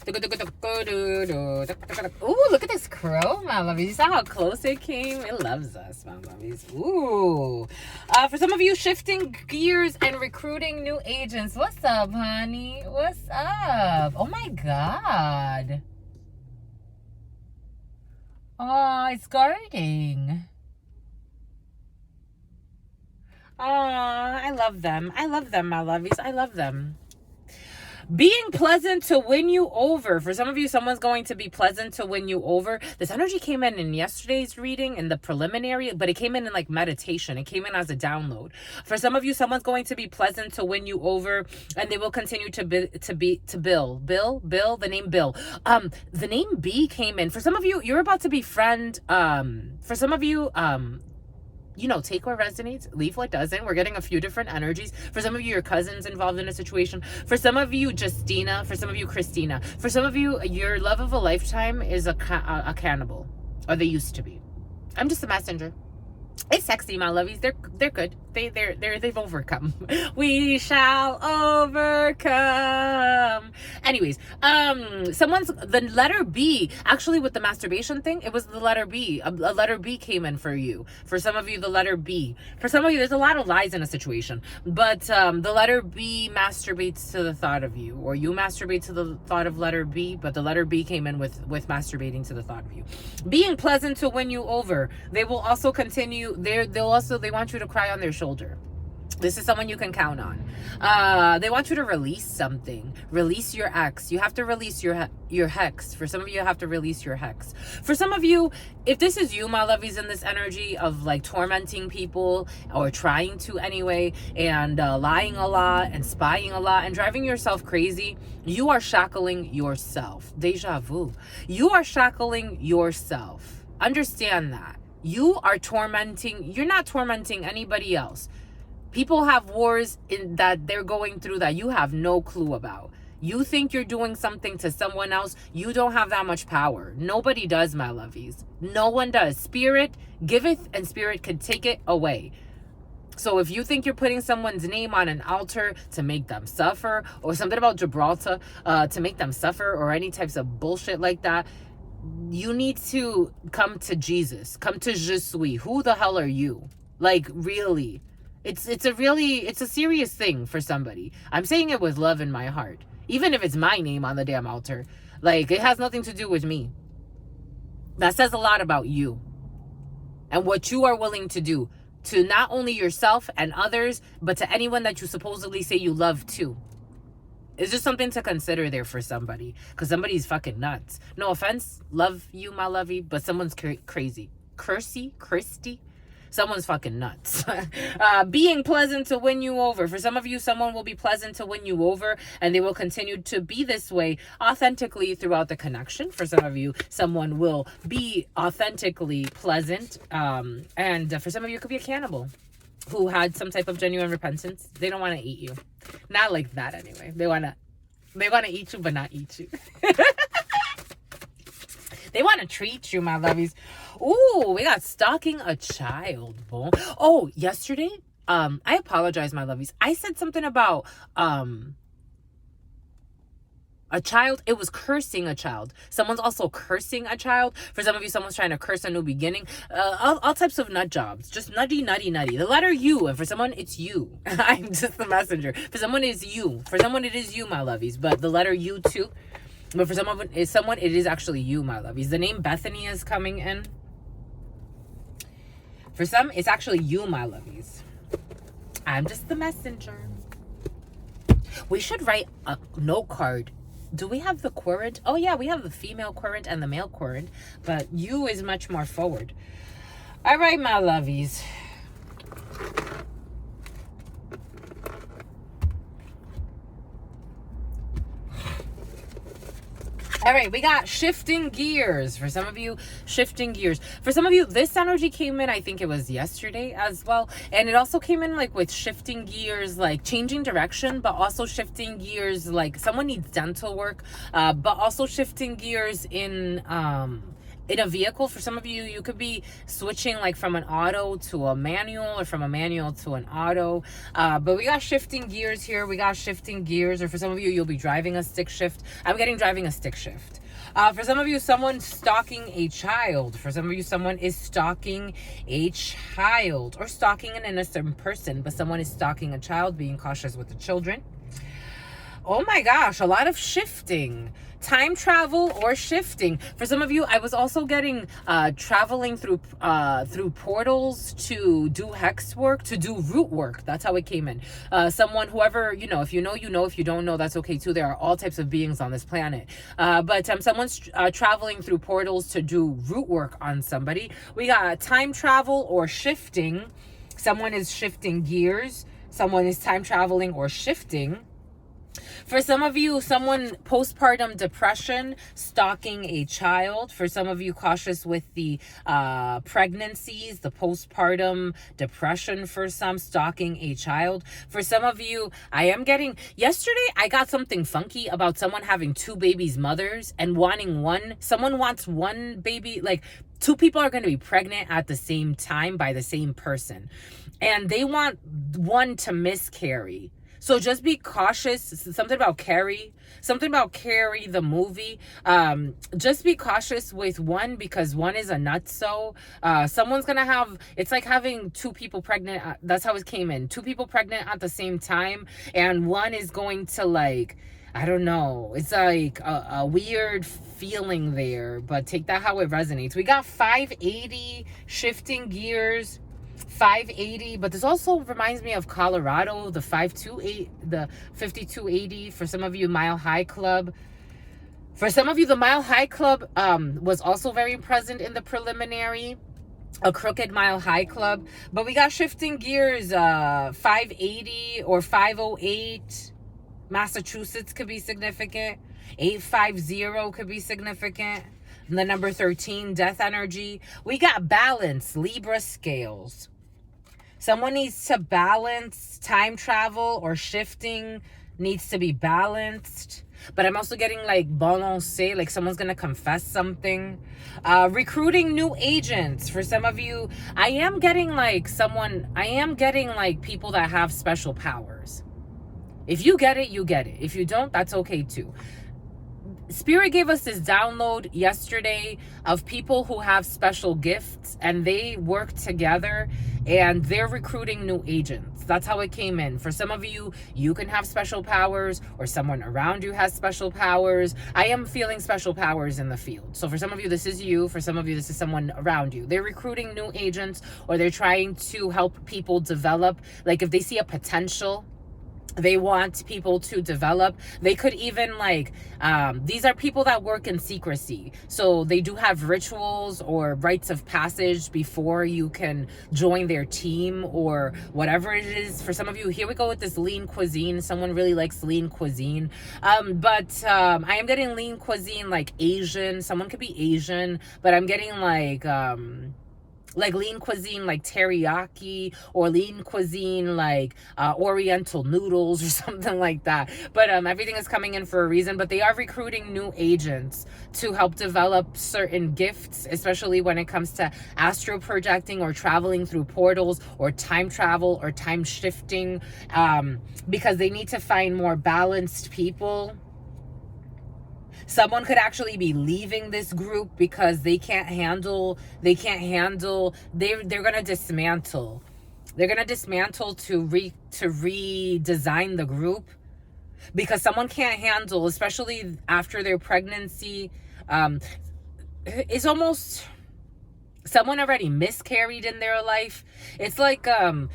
Ooh, look at this crow, my lovies. You saw how close it came? It loves us, my lovies. Ooh. For some of you, shifting gears and recruiting new agents. What's up, honey? What's up? Oh, my God. Oh, it's guarding. Oh, I love them. I love them, my lovies. I love them. Being pleasant to win you over. For some of you, someone's going to be pleasant to win you over. This energy came in yesterday's reading in the preliminary, but it came in like meditation. It came in as a download. For some of you, someone's going to be pleasant to win you over, and they will continue to Bill. The name Bill. The name B came in. For some of you, you're about to befriend. For some of you, take what resonates, leave what doesn't. We're getting a few different energies. For some of you, your cousin's involved in a situation. For some of you, Justina. For some of you, Christina. For some of you, your love of a lifetime is a cannibal. Or they used to be. I'm just a messenger. It's sexy, my lovies. They're good. They've overcome. We shall overcome. Anyways, the letter B, actually with the masturbation thing, it was the letter B. A letter B came in for you. For some of you, the letter B. For some of you, there's a lot of lies in a situation. But the letter B masturbates to the thought of you. Or you masturbate to the thought of letter B, but the letter B came in with masturbating to the thought of you. Being pleasant to win you over. They will also continue. They want you to cry on their shoulder. This is someone you can count on. They want you to release something. Release your ex. You have to release your hex. For some of you, you have to release your hex. For some of you, if this is you, my lovies, in this energy of like tormenting people or trying to anyway, and lying a lot and spying a lot and driving yourself crazy, you are shackling yourself. Deja vu. You are shackling yourself. Understand that. You are tormenting. You're not tormenting anybody else. People have wars that they're going through that you have no clue about. You think you're doing something to someone else. You don't have that much power. Nobody does, my lovies. No one does. Spirit giveth and spirit could take it away. So if you think you're putting someone's name on an altar to make them suffer, or something about Gibraltar to make them suffer, or any types of bullshit like that, you need to come to Jesus. Come to Je suis. Who the hell are you? Like, really? It's a serious thing for somebody. I'm saying it with love in my heart. Even if it's my name on the damn altar. Like, it has nothing to do with me. That says a lot about you. And what you are willing to do. To not only yourself and others, but to anyone that you supposedly say you love too. It's just something to consider there for somebody. Because somebody's fucking nuts. No offense. Love you, my lovey. But someone's crazy. Christy. Someone's fucking nuts. Being pleasant to win you over. For some of you, someone will be pleasant to win you over, and they will continue to be this way authentically throughout the connection. For some of you, someone will be authentically pleasant. And for some of you, it could be a cannibal who had some type of genuine repentance. They don't want to eat you. Not like that anyway. They want to eat you, but not eat you. They want to treat you, my lovies. Ooh, we got stalking a child. Oh, yesterday, I apologize, my lovies. I said something about a child. It was cursing a child. Someone's also cursing a child. For some of you, someone's trying to curse a new beginning. All types of nut jobs. Just nutty. The letter U. And for someone, it's you. I'm just the messenger. For someone, it's you. For someone, it is you, my lovies. But the letter U too. But for someone, it is actually you, my lovies. The name Bethany is coming in. For some, it's actually you, my lovies. I'm just the messenger. We should write a note card. Do we have the querent? Oh, yeah, we have the female querent and the male querent. But you is much more forward. All right, my lovies. All right, we got shifting gears. For some of you, shifting gears. For some of you, this energy came in, I think it was yesterday as well. And it also came in like with shifting gears, like changing direction, but also shifting gears, like someone needs dental work, but also shifting gears in a vehicle. For some of you, you could be switching like from an auto to a manual, or from a manual to an auto. But we got shifting gears here. We got shifting gears. Or for some of you, you'll be driving a stick shift. I'm getting driving a stick shift. For some of you, someone's stalking a child. For some of you, someone is stalking a child, or stalking an innocent person, but someone is stalking a child. Being cautious with the children. Oh my gosh, a lot of shifting. Time travel or shifting. For some of you, I was also getting traveling through portals to do hex work, to do root work. That's how it came in. Someone, whoever, you know, if you know, you know. If you don't know, that's okay too. There are all types of beings on this planet. But someone's traveling through portals to do root work on somebody. We got time travel or shifting. Someone is shifting gears. Someone is time traveling or shifting. For some of you, someone postpartum depression, stalking a child. For some of you, cautious with the pregnancies, the postpartum depression. For some, stalking a child. For some of you, yesterday I got something funky about someone having two babies' mothers and wanting one. Someone wants one baby, like two people are going to be pregnant at the same time by the same person. And they want one to miscarry. So just be cautious. Something about Carrie the movie. Just be cautious with one, because one is a nutso. Someone's gonna have, it's like having two people pregnant. That's how it came in. Two people pregnant at the same time, and one is going to, like, I don't know. It's like a weird feeling there, but take that how it resonates. We got 580 shifting gears. 580, but this also reminds me of Colorado, the 528, the 5280. For some of you, Mile High Club. For some of you, the Mile High Club was also very present in the preliminary. A crooked Mile High Club. But we got shifting gears. 580 or 508. Massachusetts could be significant. 850 could be significant. And the number 13, death energy. We got balance, Libra scales. Someone needs to balance. Time travel or shifting needs to be balanced. But I'm also getting like balancé, like someone's gonna confess something. Recruiting new agents. For some of you, I am getting like people that have special powers. If you get it, you get it. If you don't, that's okay too. Spirit gave us this download yesterday of people who have special gifts and they work together and they're recruiting new agents. That's how it came in. For some of you, you can have special powers or someone around you has special powers. I am feeling special powers in the field. So for some of you, this is you. For some of you, this is someone around you. They're recruiting new agents or they're trying to help people develop. Like if they see a potential, they want people to develop. They could even like, these are people that work in secrecy. So they do have rituals or rites of passage before you can join their team or whatever it is. For some of you, here we go with this lean cuisine. Someone really likes lean cuisine. But I am getting lean cuisine like Asian. Someone could be Asian, but I'm getting like lean cuisine like teriyaki or lean cuisine like oriental noodles or something like that. But everything is coming in for a reason. But they are recruiting new agents to help develop certain gifts, especially when it comes to astro projecting or traveling through portals or time travel or time shifting, because they need to find more balanced people. Someone could actually be leaving this group because they're going to dismantle. They're going to dismantle to redesign the group because someone can't handle, especially after their pregnancy. It's almost someone already miscarried in their life. It's like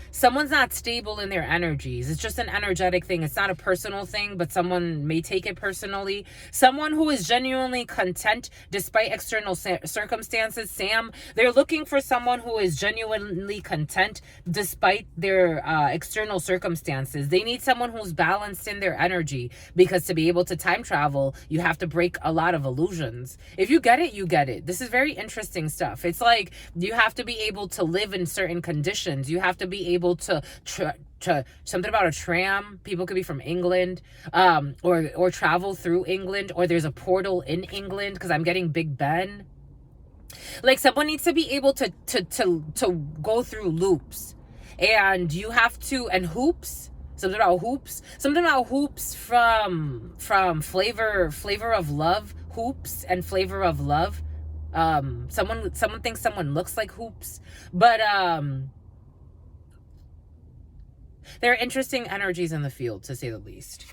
someone's not stable in their energies. It's just an energetic thing. It's not a personal thing, but someone may take it personally. Someone who is genuinely content despite external circumstances. Sam, they're looking for someone who is genuinely content despite their external circumstances. They need someone who's balanced in their energy, because to be able to time travel, you have to break a lot of illusions. If you get it, you get it. This is very interesting stuff. It's like you have to be able to live in certain conditions. You have to be able to something about a tram. People could be from England, or travel through England, or there's a portal in England, because I'm getting Big Ben. Like someone needs to be able to go through loops, and you have to, and hoops. Something about hoops from Flavor of Love. Hoops and Flavor of Love. Someone thinks someone looks like Hoops, but there are interesting energies in the field, to say the least.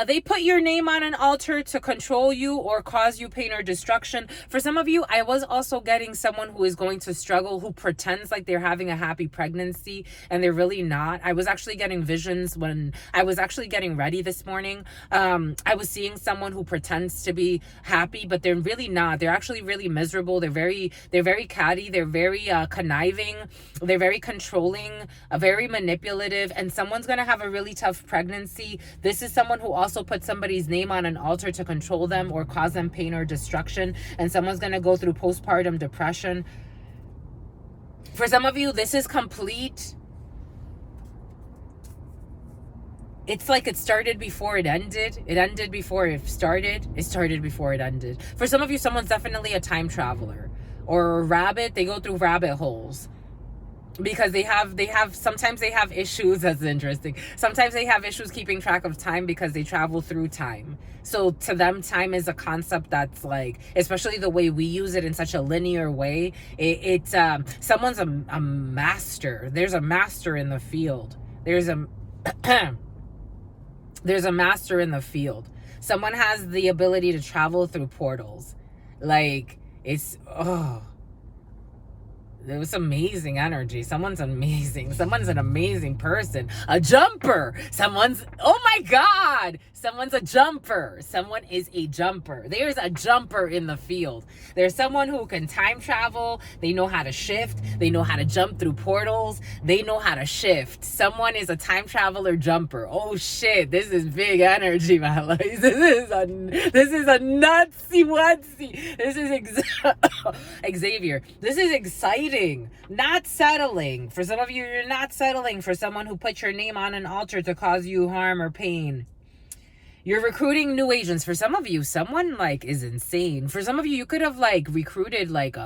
They put your name on an altar to control you or cause you pain or destruction. For some of you, I was also getting someone who is going to struggle, who pretends like they're having a happy pregnancy and they're really not. I was actually getting visions when I was actually getting ready this morning. I was seeing someone who pretends to be happy, but they're really not. They're actually really miserable. They're very catty. They're very conniving. They're very controlling, very manipulative, and someone's going to have a really tough pregnancy. This is someone who also put somebody's name on an altar to control them or cause them pain or destruction, and someone's going to go through postpartum depression. For some of you, this is complete. It's like it started before it ended. It ended before it started. It started before it ended. For some of you, someone's definitely a time traveler or a rabbit. They go through rabbit holes. Because sometimes they have issues. That's interesting. Sometimes they have issues keeping track of time because they travel through time. So to them, time is a concept that's like, especially the way we use it in such a linear way. Someone's a master. There's a master in the field. There's a master in the field. Someone has the ability to travel through portals. Like It was amazing energy. Someone's amazing. Someone's an amazing person. A jumper. Oh my God. Someone's a jumper. Someone is a jumper. There's a jumper in the field. There's someone who can time travel. They know how to shift. They know how to jump through portals. They know how to shift. Someone is a time traveler jumper. Oh shit. This is big energy, my love. This is a nutsy wutsy. This is Xavier. This is exciting. Not settling. For some of you, you're not settling for someone who put your name on an altar to cause you harm or pain. You're recruiting new agents. For some of you, someone like is insane. For some of you, you could have like recruited like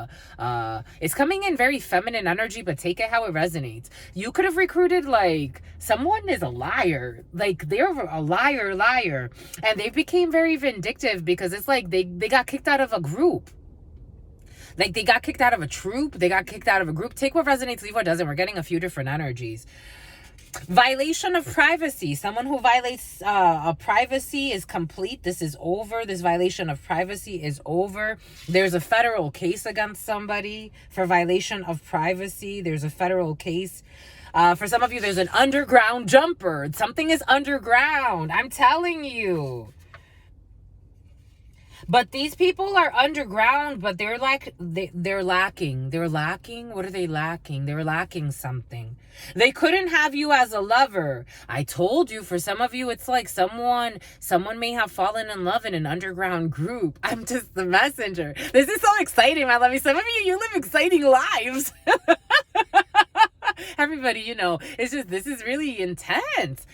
it's coming in very feminine energy, but take it how it resonates. You could have recruited like someone is a liar. Like they're a liar. And they became very vindictive because it's like they got kicked out of a group. Like they got kicked out of a troop. They got kicked out of a group. Take what resonates, leave what doesn't. We're getting a few different energies. Violation of privacy. Someone who violates a privacy is complete. This is over. This violation of privacy is over. There's a federal case against somebody for violation of privacy. There's a federal case. For some of you, there's an underground jumper. Something is underground. I'm telling you. But these people are underground, but they're like, they're lacking. They're lacking. What are they lacking? They're lacking something. They couldn't have you as a lover. I told you, for some of you, it's like someone may have fallen in love in an underground group. I'm just the messenger. This is so exciting, my lovey. Some of you live exciting lives. Everybody, you know, it's just, this is really intense.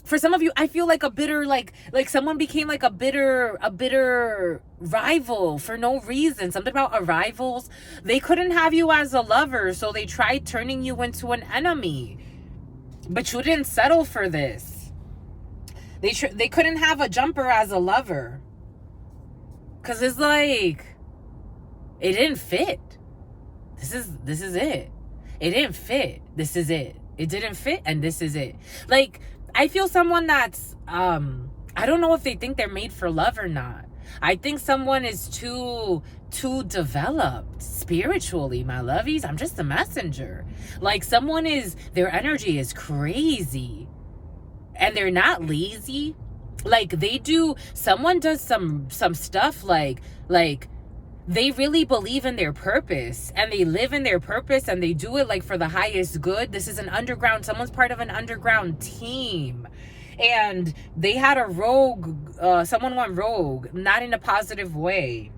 For some of you, I feel like a bitter, like someone became like a bitter rival for no reason. Something about arrivals. They couldn't have you as a lover, so they tried turning you into an enemy. But you didn't settle for this. They couldn't have a jumper as a lover. Cause it's like, it didn't fit. This is it. It didn't fit. This is it. It didn't fit, and this is it. Like, I feel someone that's, I don't know if they think they're made for love or not. I think someone is too developed spiritually, my lovies. I'm just a messenger. Like, their energy is crazy. And they're not lazy. Like, someone does some stuff like, they really believe in their purpose, and they live in their purpose, and they do it like for the highest good. This is someone's part of an underground team, and they had a rogue, someone went rogue, not in a positive way.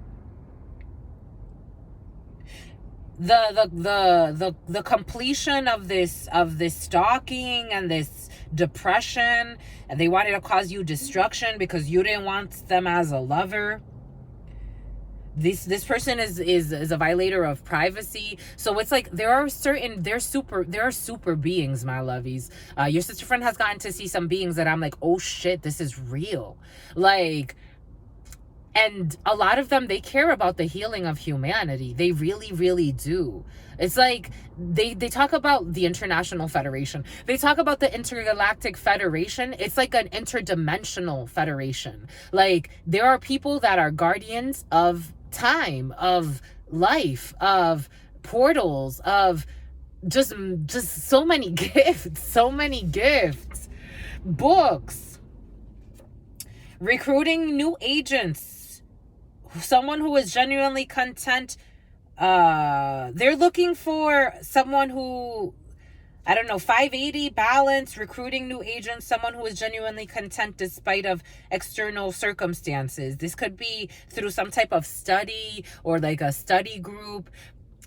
The completion of this stalking and this depression, and they wanted to cause you destruction because you didn't want them as a lover. This person is a violator of privacy. So it's like they're super beings, my lovies. Your sister friend has gotten to see some beings that I'm like, oh shit, this is real. Like, and a lot of them, they care about the healing of humanity. They really, really do. It's like they talk about the International Federation. They talk about the Intergalactic Federation. It's like an interdimensional federation. Like, there are people that are guardians of time, of life, of portals, of just so many gifts, books, recruiting new agents, someone who is genuinely content. They're looking for someone who, I don't know, 580 balance, recruiting new agents, someone who is genuinely content despite of external circumstances. This could be through some type of study or like a study group.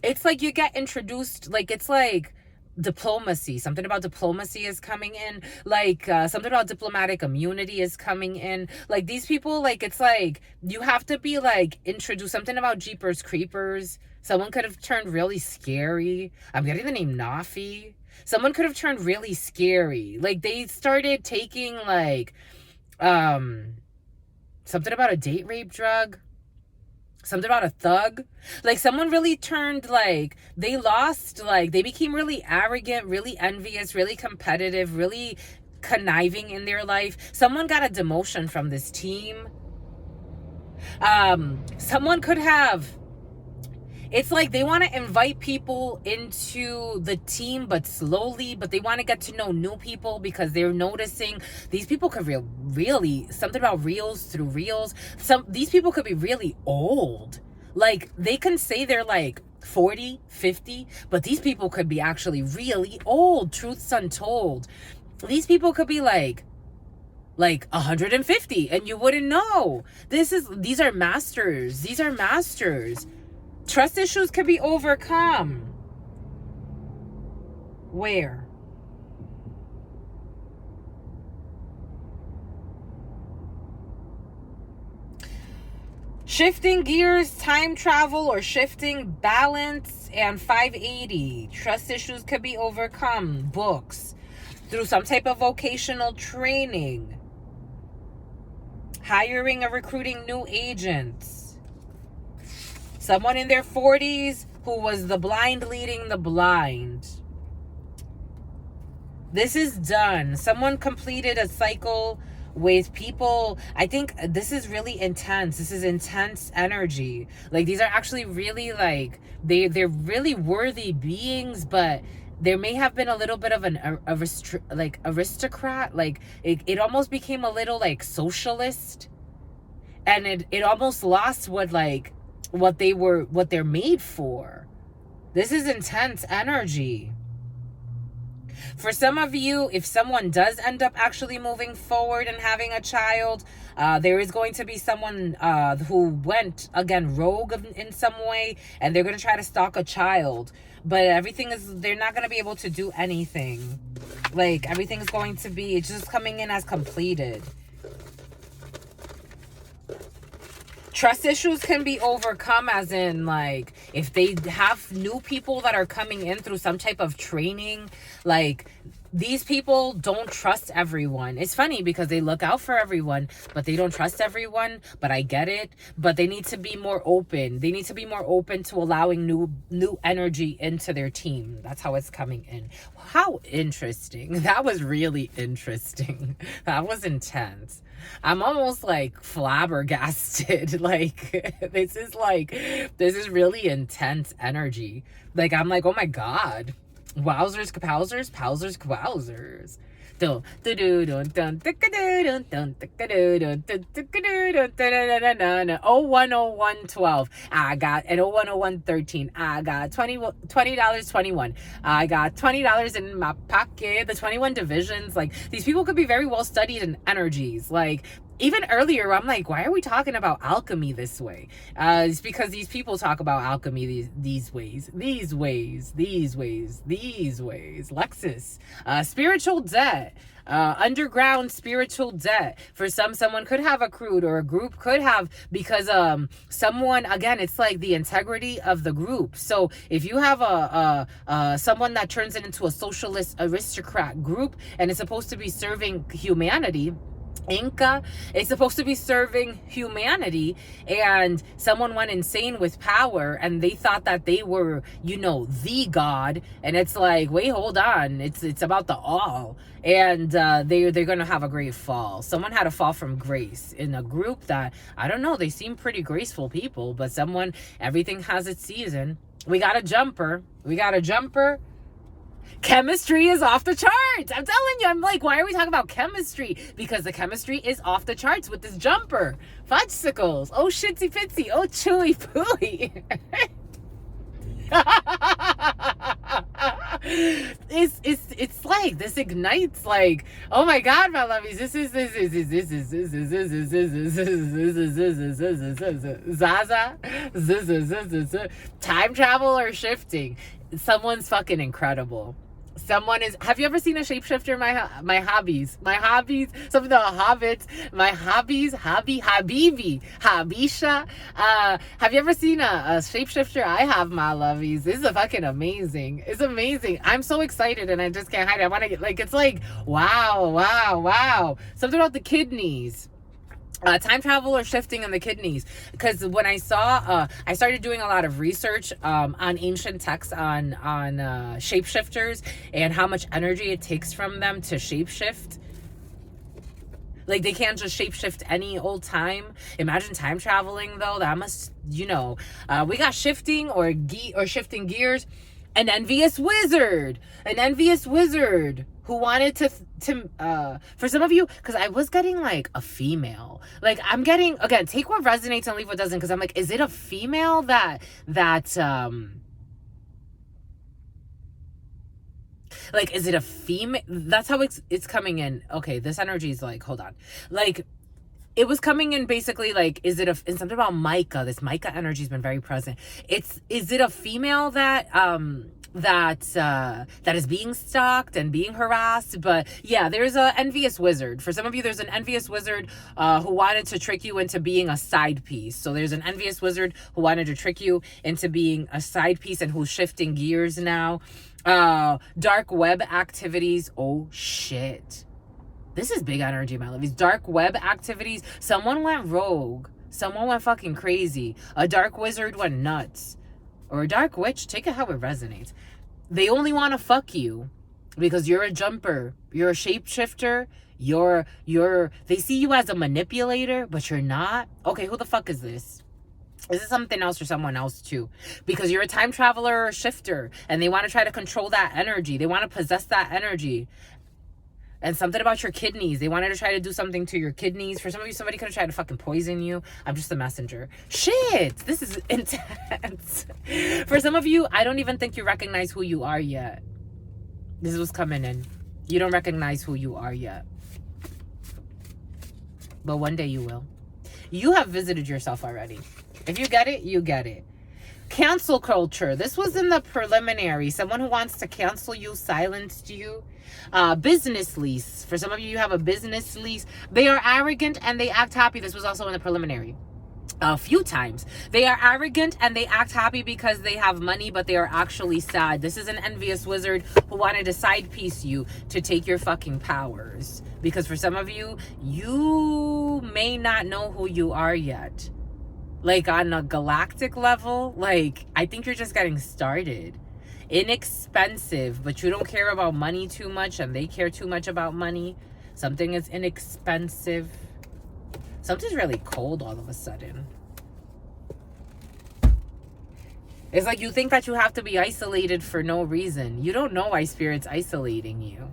It's like you get introduced, like it's like diplomacy. Something about diplomacy is coming in. Like something about diplomatic immunity is coming in. Like these people, like it's like you have to be like introduced. Something about Jeepers Creepers. Someone could have turned really scary. I'm getting the name Nafi. Someone could have turned really scary. Like they started taking like something about a date rape drug. Something about a thug. Like someone really turned, like they became really arrogant, really envious, really competitive, really conniving in their life. Someone got a demotion from this team. Someone could have it's like they want to invite people into the team, but slowly, but they want to get to know new people because they're noticing these people could really, something about reels through reels. These people could be really old. Like, they can say they're like 40, 50, but these people could be actually really old. Truths untold. These people could be like 150 and you wouldn't know. These are masters. These are masters. Trust issues can be overcome. Where? Shifting gears, time travel, or shifting balance, and 580. Trust issues could be overcome. Books. Through some type of vocational training. Hiring or recruiting new agents. Someone in their 40s who was the blind leading the blind. This is done. Someone completed a cycle with people. I think this is really intense. This is intense energy. Like, these are actually really like, they're really worthy beings, but there may have been a little bit of an aristocrat. Like, it almost became a little like socialist. And it almost lost what they're made for. This is intense energy. For some of you, if someone does end up actually moving forward and having a child, there is going to be someone who went, again, rogue in some way, and they're going to try to stalk a child. But they're not going to be able to do anything. Like, everything's going to be, it's just coming in as completed. Trust issues can be overcome, as in, like, if they have new people that are coming in through some type of training, like, these people don't trust everyone. It's funny because they look out for everyone, but they don't trust everyone. But I get it. But they need to be more open. They need to be more open to allowing new energy into their team. That's how it's coming in. How interesting. That was really interesting. That was intense. I'm almost like flabbergasted. Like, this is really intense energy. Like, I'm like, oh my God. Wowzers, kapowzers, powzers, kwowzers. 010112. I got at 010113. I got $20.21. I got $20 in my pocket. The 21 divisions. Like, these people could be very well studied in energies. Like, even earlier, I'm like, why are we talking about alchemy this way? It's because these people talk about alchemy these ways. Lexus. Spiritual debt. Underground spiritual debt. For someone could have accrued, or a group could have, because someone, again, it's like the integrity of the group. So if you have someone that turns it into a socialist aristocrat group and is supposed to be serving humanity, Inca is supposed to be serving humanity, and someone went insane with power and they thought that they were, the God, and it's like, wait, hold on, it's about the all, and they're gonna have a great fall. Someone had a fall from grace in a group that, I don't know, they seem pretty graceful people, but everything has its season. We got a jumper. Chemistry is off the charts. I'm telling you, I'm like, why are we talking about chemistry? Because the chemistry is off the charts with this jumper. Fudgesicles. Oh, shitsy pitsy. Oh, chewy pooey. It's like, this ignites, like, oh my God, my lovies, this is Zaza, time travel or shifting. Someone's fucking incredible. Have you ever seen a shapeshifter? My hobbies, some of the hobbits, my hobbies, Habibisha. Have you ever seen a shapeshifter? I have, my lovies. This is fucking amazing. It's amazing. I'm so excited and I just can't hide it. I want to get, like, it's like, wow. Something about the kidneys. Time travel or shifting in the kidneys, because when I started doing a lot of research on ancient texts on shapeshifters and how much energy it takes from them to shapeshift. Like, they can't just shapeshift any old time. Imagine time traveling, though. That must, we got shifting or shifting gears. An envious wizard who wanted to for some of you, because I was getting like a female. Like, I'm getting, again, take what resonates and leave what doesn't, because I'm like, is it a female that like, is it a female? That's how it's coming in. Okay, this energy is like, hold on. Like, it was coming in basically like, is it and something about Micah. This Micah energy has been very present. Is it a female that is being stalked and being harassed? But yeah, there's an envious wizard. For some of you, there's an envious wizard who wanted to trick you into being a side piece. So there's an envious wizard who wanted to trick you into being a side piece and who's shifting gears now. Dark web activities. Oh shit. This is big energy, my lovies. Dark web activities. Someone went rogue. Someone went fucking crazy. A dark wizard went nuts. Or a dark witch. Take it how it resonates. They only want to fuck you because you're a jumper. You're a shapeshifter. They see you as a manipulator, but you're not. Okay, who the fuck is this? Is it something else or someone else too? Because you're a time traveler or a shifter, and they want to try to control that energy. They want to possess that energy. And something about your kidneys. They wanted to try to do something to your kidneys. For some of you, somebody could have tried to fucking poison you. I'm just a messenger. Shit, this is intense. For some of you, I don't even think you recognize who you are yet. This is what's coming in. You don't recognize who you are yet. But one day you will. You have visited yourself already. If you get it, you get it. Cancel culture. This was in the preliminary. Someone who wants to cancel you, silenced you. Business lease. For some of you, you have a business lease. They are arrogant and they act happy. This was also in the preliminary. A few times. They are arrogant and they act happy because they have money, but they are actually sad. This is an envious wizard who wanted to side piece you to take your fucking powers. Because for some of you, you may not know who you are yet. Like, on a galactic level, like, I think you're just getting started. Inexpensive, but you don't care about money too much and they care too much about money. Something is inexpensive. Something's really cold all of a sudden. It's like you think that you have to be isolated for no reason. You don't know why Spirit's isolating you.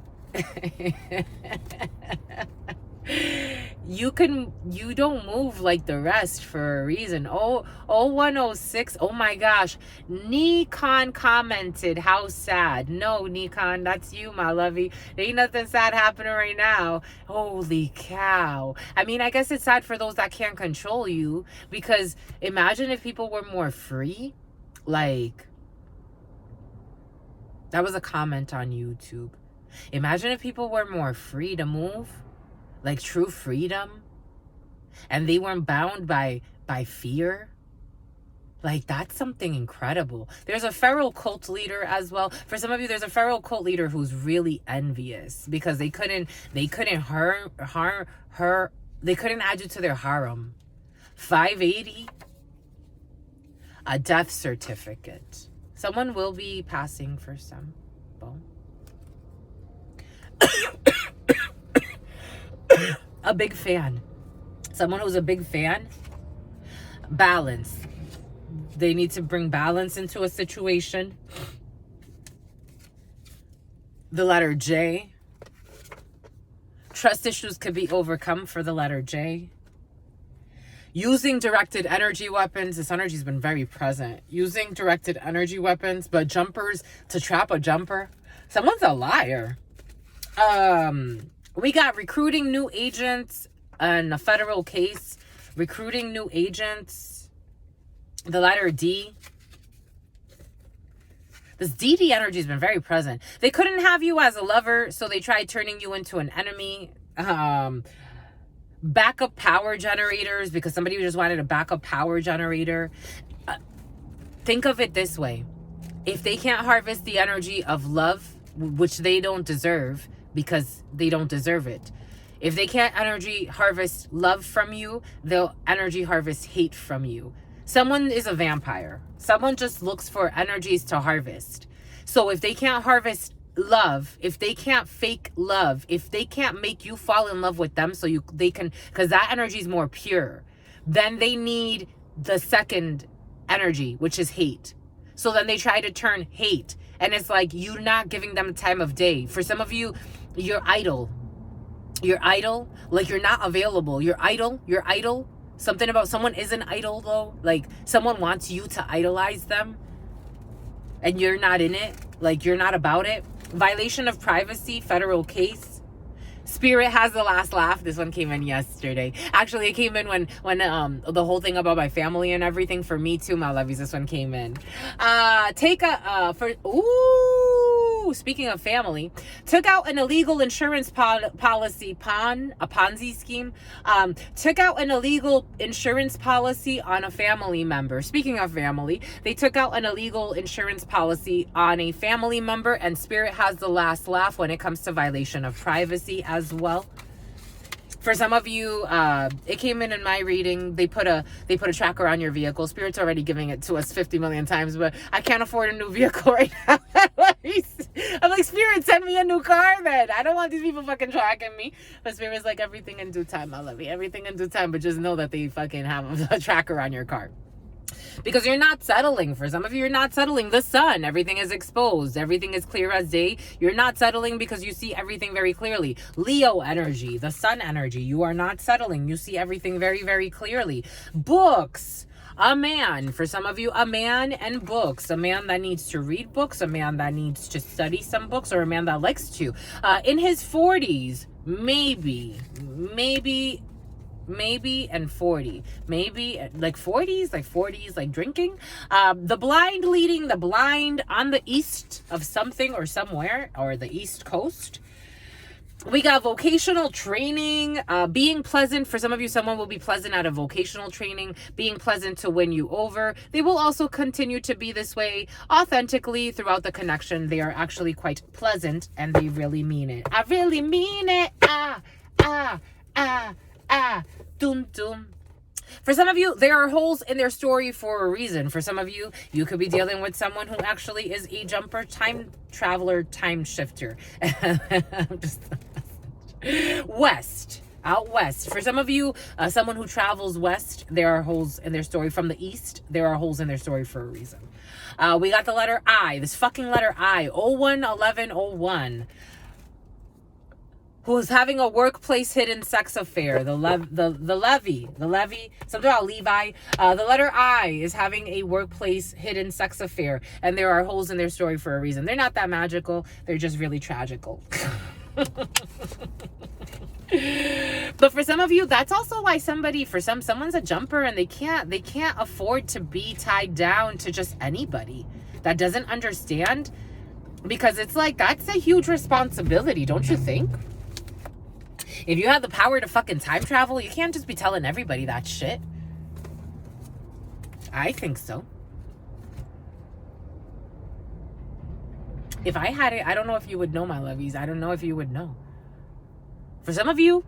You don't move like the rest for a reason. 106. Oh my gosh. Nikon commented, how sad. No, Nikon, that's you, my lovey. There ain't nothing sad happening right now. Holy cow. I mean, I guess it's sad for those that can't control you, because imagine if people were more free. Like, that was a comment on YouTube. Imagine if people were more free to move. Like true freedom, and they weren't bound by fear. Like, that's something incredible. There's a feral cult leader as well. For some of you, there's a feral cult leader who's really envious because they couldn't they couldn't add you to their harem. 580, a death certificate. Someone will be passing for some. A big fan. Someone who's a big fan. Balance. They need to bring balance into a situation. The letter J. Trust issues could be overcome for the letter J. Using directed energy weapons. This energy's been very present. Using directed energy weapons, but jumpers to trap a jumper. Someone's a liar. We got recruiting new agents in a federal case. Recruiting new agents. The letter D. This DD energy has been very present. They couldn't have you as a lover, so they tried turning you into an enemy. Backup power generators, because somebody just wanted a backup power generator. Think of it this way. If they can't harvest the energy of love, which they don't deserve, because they don't deserve it. If they can't energy harvest love from you, they'll energy harvest hate from you. Someone is a vampire. Someone just looks for energies to harvest. So if they can't harvest love, if they can't fake love, if they can't make you fall in love with them so they can, because that energy is more pure, then they need the second energy, which is hate. So then they try to turn hate, and it's like you're not giving them time of day. For some of you, you're idle, like you're not available, you're idle. Something about someone isn't idle though, like someone wants you to idolize them and you're not in it, like you're not about it. Violation of privacy, federal case. Spirit has the last laugh. This one came in yesterday. Actually, it came in when the whole thing about my family and everything, for me too, my lovies, this one came in. Speaking of family, took out an illegal insurance policy, a Ponzi scheme. Took out an illegal insurance policy on a family member. Speaking of family, they took out an illegal insurance policy on a family member, and Spirit has the last laugh when it comes to violation of privacy as well. For some of you, it came in my reading. They put a tracker on your vehicle. Spirit's already giving it to us 50 million times, but I can't afford a new vehicle right now. I'm like, Spirit, send me a new car then. I don't want these people fucking tracking me. But Spirit's like, everything in due time, I love you. Everything in due time, but just know that they fucking have a tracker on your car. Because you're not settling. For some of you, you're not settling. The sun, everything is exposed. Everything is clear as day. You're not settling because you see everything very clearly. Leo energy, the sun energy. You are not settling. You see everything very, very clearly. Books. A man. For some of you, a man and books. A man that needs to read books. A man that needs to study some books. Or a man that likes to. In his 40s, maybe and 40, maybe like 40s, like drinking. The blind leading the blind on the east of something or somewhere, or the East Coast. We got vocational training, being pleasant. For some of you, someone will be pleasant out of vocational training, being pleasant to win you over. They will also continue to be this way authentically throughout the connection. They are actually quite pleasant, and they really mean it. I really mean it. Dum dum. For some of you, there are holes in their story for a reason. For some of you, you could be dealing with someone who actually is a jumper, time traveler, time shifter. West. Out west. For some of you, someone who travels west, there are holes in their story. From the east, there are holes in their story for a reason. We got the letter I. This fucking letter I. 011101. Who is having a workplace hidden sex affair. The levy, something about Levi. The letter I is having a workplace hidden sex affair, and there are holes in their story for a reason. They're not that magical. They're just really tragical. But for some of you, that's also why someone's a jumper, and they can't afford to be tied down to just anybody that doesn't understand, because it's like, that's a huge responsibility, don't you think? If you have the power to fucking time travel, you can't just be telling everybody that shit. I think so. If I had it, I don't know if you would know, my lovies. I don't know if you would know. For some of you,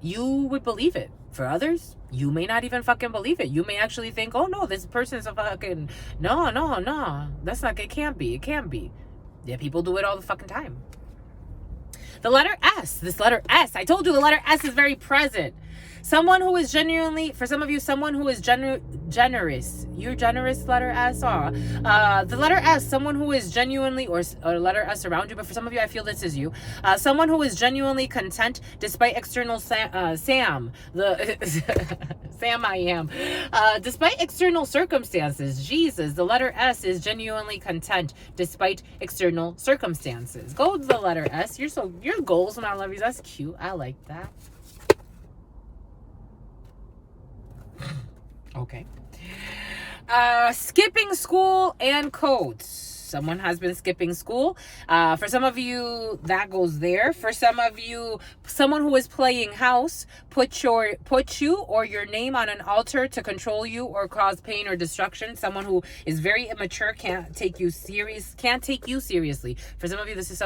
you would believe it. For others, you may not even fucking believe it. You may actually think, oh no, this person's a fucking... No. That's not... It can't be. Yeah, people do it all the fucking time. The letter S. This letter S. I told you the letter S is very present. Someone who is genuinely, for some of you, someone who is generous. You're generous, letter S. The letter S, someone who is genuinely, or letter S around you, but for some of you, I feel this is you. Someone who is genuinely content despite external Sam I am. Despite external circumstances. Jesus, the letter S is genuinely content despite external circumstances. Go with the letter S. Your goals, my lovies. That's cute. I like that. Okay. Skipping school and codes. Someone has been skipping school. For some of you, that goes there. For some of you, someone who is playing house put you or your name on an altar to control you or cause pain or destruction. Someone who is very immature, can't take you seriously. For some of you, this is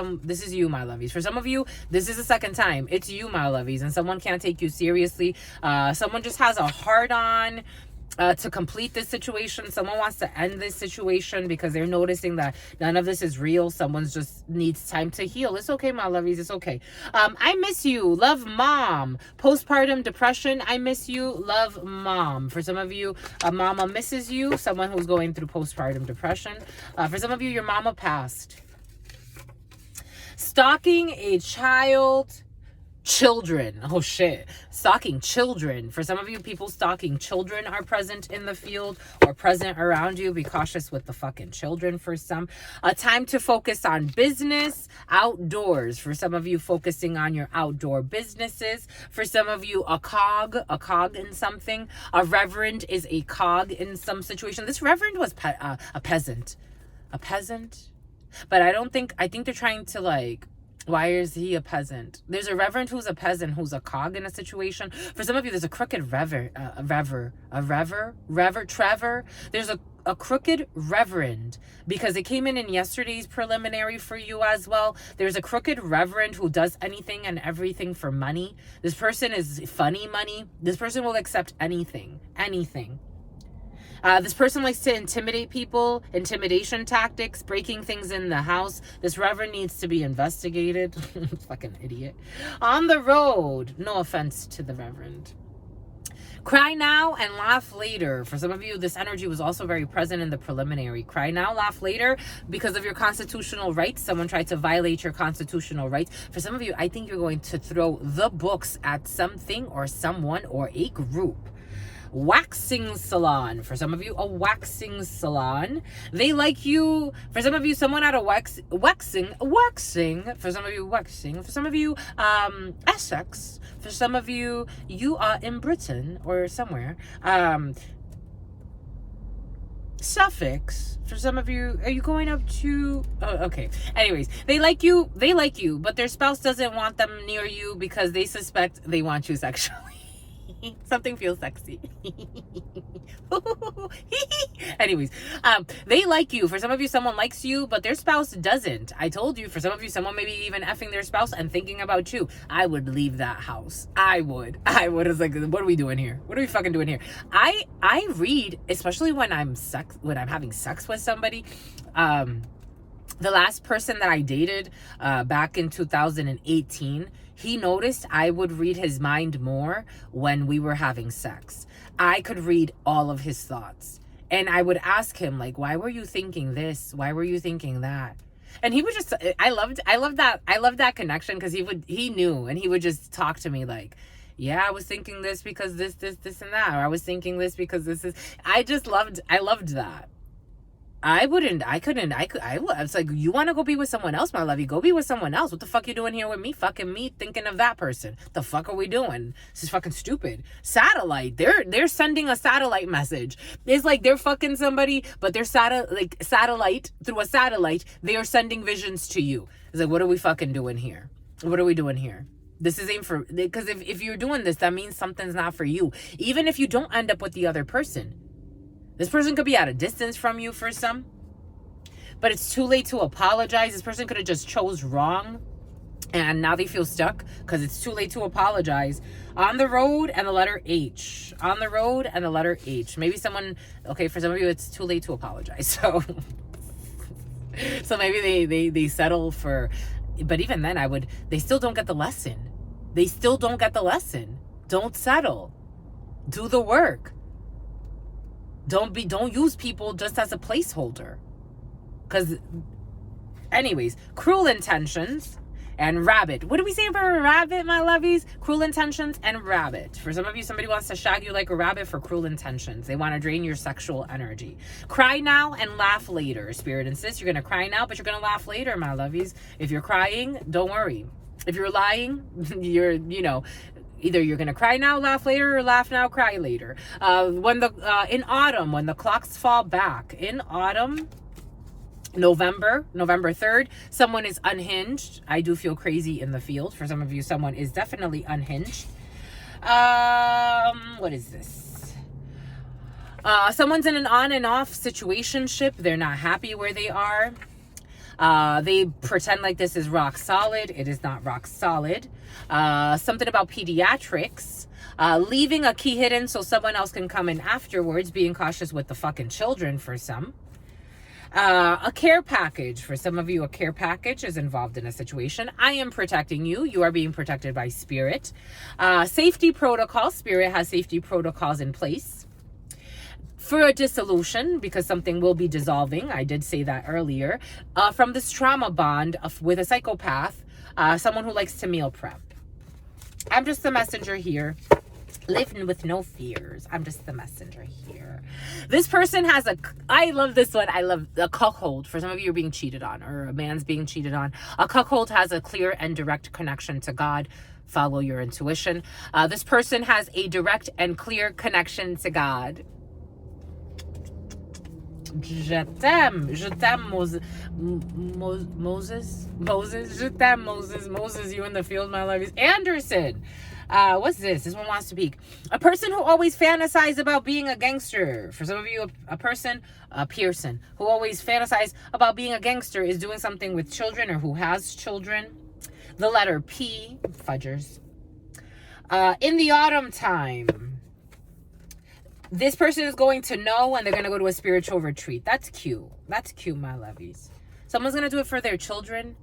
you, my lovies. For some of you, this is the second time. It's you, my lovies, and someone can't take you seriously. Someone just has a hard on. to complete this situation. Someone wants to end this situation because they're noticing that none of this is real. Someone's just needs time to heal. It's okay, my lovies. It's okay. I miss you. Love, mom. Postpartum depression. I miss you. Love, mom. For some of you, a mama misses you. Someone who's going through postpartum depression. For some of you, your mama passed. Stalking a child. Children. Oh shit. Stalking children. For some of you, people stalking children are present in the field or present around you. Be cautious with the fucking children for some. A time to focus on business. Outdoors. For some of you, focusing on your outdoor businesses. For some of you, a cog in something. A reverend is a cog in some situation. This reverend was a peasant. A peasant? But I think they're trying to like, why is he a peasant? There's a reverend who's a peasant who's a cog in a situation. For some of you, there's a crooked Trevor. There's a crooked reverend because it came in yesterday's preliminary for you as well. There's a crooked reverend who does anything and everything for money. This person is funny money. This person will accept anything. This person likes to intimidate people, intimidation tactics, breaking things in the house. This reverend needs to be investigated. Fucking idiot. On the road. No offense to the reverend. Cry now and laugh later. For some of you, this energy was also very present in the preliminary. Cry now, laugh later because of your constitutional rights. Someone tried to violate your constitutional rights. For some of you, I think you're going to throw the books at something or someone or a group. Waxing salon. For some of you, a waxing salon. They like you. For some of you, someone at a waxing. For some of you, waxing. For some of you, Essex. For some of you, you are in Britain or somewhere. Suffolk. For some of you, are you going up to... Oh, okay. Anyways, they like you, but their spouse doesn't want them near you because they suspect they want you sexually. Something feels sexy. Anyways, they like you. For some of you, someone likes you, but their spouse doesn't. I told you, for some of you, someone may be even effing their spouse and thinking about you. I would leave that house. I would. It's like, what are we doing here? What are we fucking doing here? I read, especially when I'm having sex with somebody. The last person that I dated back in 2018, he noticed I would read his mind more when we were having sex. I could read all of his thoughts. And I would ask him, like, why were you thinking this? Why were you thinking that? And he would just, I loved that connection because he knew, and he would just talk to me like, yeah, I was thinking this because this, and that. Or I was thinking this because this is, I loved that. I was like, you want to go be with someone else, my love? You go be with someone else. What the fuck you doing here with me? Fucking me thinking of that person. The fuck are we doing? This is fucking stupid. Satellite. They're sending a satellite message. It's like they're fucking somebody, but they're satellite through a satellite. They are sending visions to you. It's like, what are we fucking doing here? What are we doing here? This isn't for, because if you're doing this, that means something's not for you. Even if you don't end up with the other person. This person could be at a distance from you for some, but it's too late to apologize. This person could have just chose wrong, and now they feel stuck because it's too late to apologize. On the road and the letter H. On the road and the letter H. Maybe someone, okay, for some of you, it's too late to apologize. So maybe they settle for, but even then they still don't get the lesson. Don't settle. Do the work. Don't use people just as a placeholder. Because, anyways, cruel intentions and rabbit. What do we say about a rabbit, my lovies? Cruel intentions and rabbit. For some of you, somebody wants to shag you like a rabbit for cruel intentions. They want to drain your sexual energy. Cry now and laugh later. Spirit insists you're going to cry now, but you're going to laugh later, my lovies. If you're crying, don't worry. If you're lying, either you're going to cry now, laugh later, or laugh now, cry later. In autumn, when the clocks fall back. In autumn, November 3rd, someone is unhinged. I do feel crazy in the field. For some of you, someone is definitely unhinged. What is this? Someone's in an on and off situationship. They're not happy where they are. They pretend like this is rock solid. It is not rock solid. Something about pediatrics. Leaving a key hidden so someone else can come in afterwards. Being cautious with the fucking children for some. A care package. For some of you, a care package is involved in a situation. I am protecting you. You are being protected by spirit. Safety protocol. Spirit has safety protocols in place. For a dissolution, because something will be dissolving. I did say that earlier. From this trauma bond with a psychopath. Someone who likes to meal prep. I'm just the messenger here. Living with no fears. I'm just the messenger here. This person has I love this one. I love a cuckold. For some of you, you're being cheated on, or a man's being cheated on. A cuckold has a clear and direct connection to God. Follow your intuition. This person has a direct and clear connection to God. Je t'aime Moses, je t'aime Moses, you in the field, my love. Anderson. What's this? This one wants to peek. A person who always fantasizes about being a gangster. For some of you, a person, Pearson, who always fantasizes about being a gangster is doing something with children or who has children. The letter P, fudgers. In the autumn time, this person is going to know and they're going to go to a spiritual retreat. That's cute. That's cute, my lovies. Someone's going to do it for their children.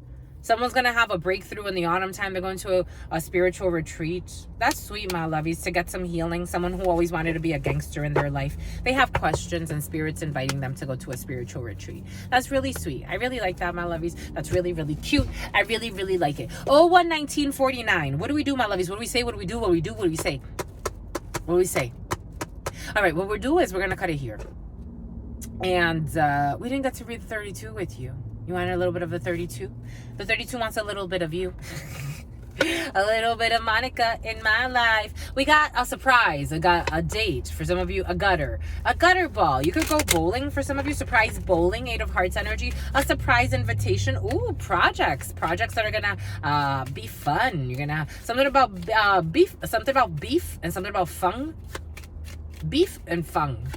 Someone's going to have a breakthrough in the autumn time. They're going to a spiritual retreat. That's sweet, my lovies, to get some healing. Someone who always wanted to be a gangster in their life. They have questions and spirits inviting them to go to a spiritual retreat. That's really sweet. I really like that, my lovies. That's really, really cute. I really, really like it. 01-1949. What do we do, my lovies? What do we say? What do we do? What do we do? What do we say? What do we say? All right, what we're doing is we're going to cut it here. And we didn't get to read the 32 with you. You wanted a little bit of the 32? The 32 wants a little bit of you. A little bit of Monica in my life. We got a surprise. I got a date. For some of you, a gutter ball. You could go bowling. For some of you, surprise bowling. 8 of Hearts energy. A surprise invitation. Ooh, projects that are gonna be fun. You're gonna have something about beef, and something about fun. Beef and fun.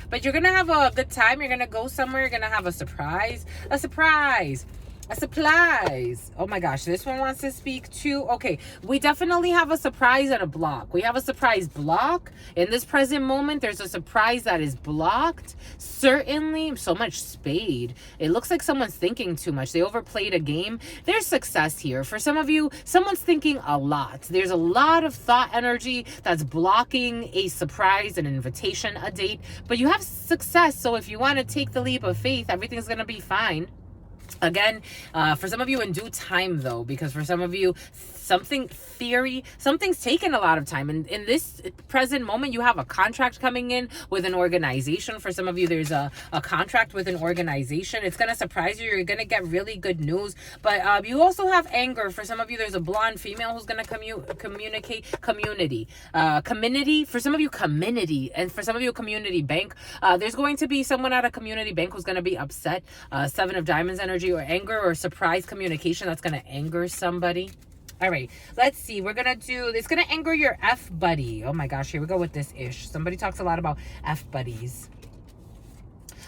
But you're going to have a good time. You're going to go somewhere. You're going to have a surprise. A surprise. A surprise. Oh my gosh. This one wants to speak too. Okay. We definitely have a surprise and a block. We have a surprise block. In this present moment, there's a surprise that is blocked. Certainly. So much spade. It looks like someone's thinking too much. They overplayed a game. There's success here. For some of you, someone's thinking a lot. There's a lot of thought energy that's blocking a surprise, an invitation, a date. But you have success. So if you want to take the leap of faith, everything's going to be fine. Again, for some of you in due time, though, because for some of you, something's taken a lot of time. And in this present moment, you have a contract coming in with an organization. For some of you, there's a contract with an organization. It's going to surprise you. You're going to get really good news. But you also have anger. For some of you, there's a blonde female who's going to communicate community. For some of you, community. And for some of you, community bank. There's going to be someone at a community bank who's going to be upset. 7 of Diamonds energy, or anger, or surprise communication that's going to anger somebody. All right, let's see. We're going to do, it's going to anger your F buddy. Oh my gosh, here we go with this ish. Somebody talks a lot about F buddies.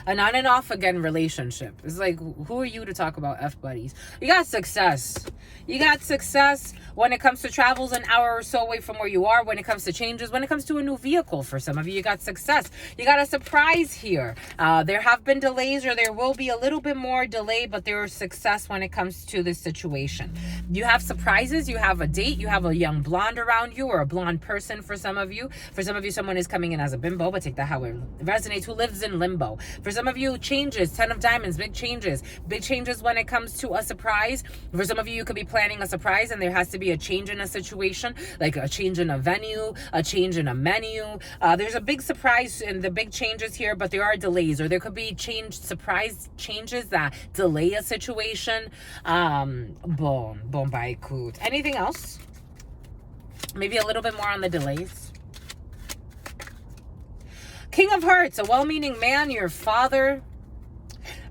An on and off again relationship. It's like, who are you to talk about F buddies? You got success. You got success when it comes to travels an hour or so away from where you are. When it comes to changes, when it comes to a new vehicle, for some of you, you got success. You got a surprise here. There have been delays, or there will be a little bit more delay, but there is success when it comes to this situation. You have surprises. You have a date. You have a young blonde around you, or a blonde person for some of you. For some of you, someone is coming in as a bimbo, but take that how it resonates, who lives in limbo. For some of you, changes, 10 of Diamonds, big changes when it comes to a surprise. For some of you, you could be planning a surprise and there has to be a change in a situation, like a change in a venue, a change in a menu. There's a big surprise and the big changes here, but there are delays, or there could be surprise changes that delay a situation. Boom, bye, coot. Anything else? Maybe a little bit more on the delays. King of Hearts, a well-meaning man, your father,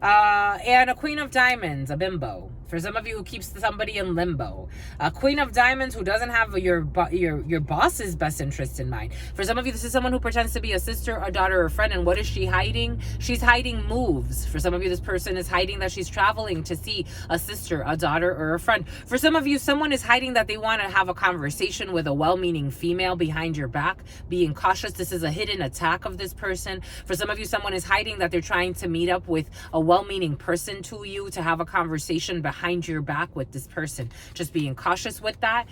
and a Queen of Diamonds, a bimbo. For some of you who keeps somebody in limbo. Queen of Diamonds who doesn't have your boss's best interest in mind. For some of you, this is someone who pretends to be a sister, a daughter, or a friend. And what is she hiding? She's hiding moves. For some of you, this person is hiding that she's traveling to see a sister, a daughter, or a friend. For some of you, someone is hiding that they want to have a conversation with a well-meaning female behind your back, being cautious. This is a hidden attack of this person. For some of you, someone is hiding that they're trying to meet up with a well-meaning person to you to have a conversation behind your back with this person. Just being cautious with that.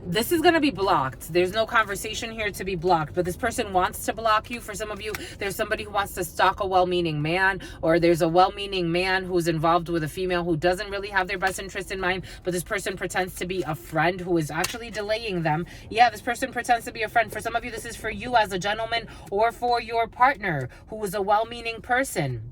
This is going to be blocked. There's no conversation here to be blocked, but this person wants to block you. For some of you, there's somebody who wants to stalk a well-meaning man, or there's a well-meaning man who's involved with a female who doesn't really have their best interest in mind, but this person pretends to be a friend who is actually delaying them. Yeah, this person pretends to be a friend. For some of you, this is for you as a gentleman or for your partner who is a well-meaning person.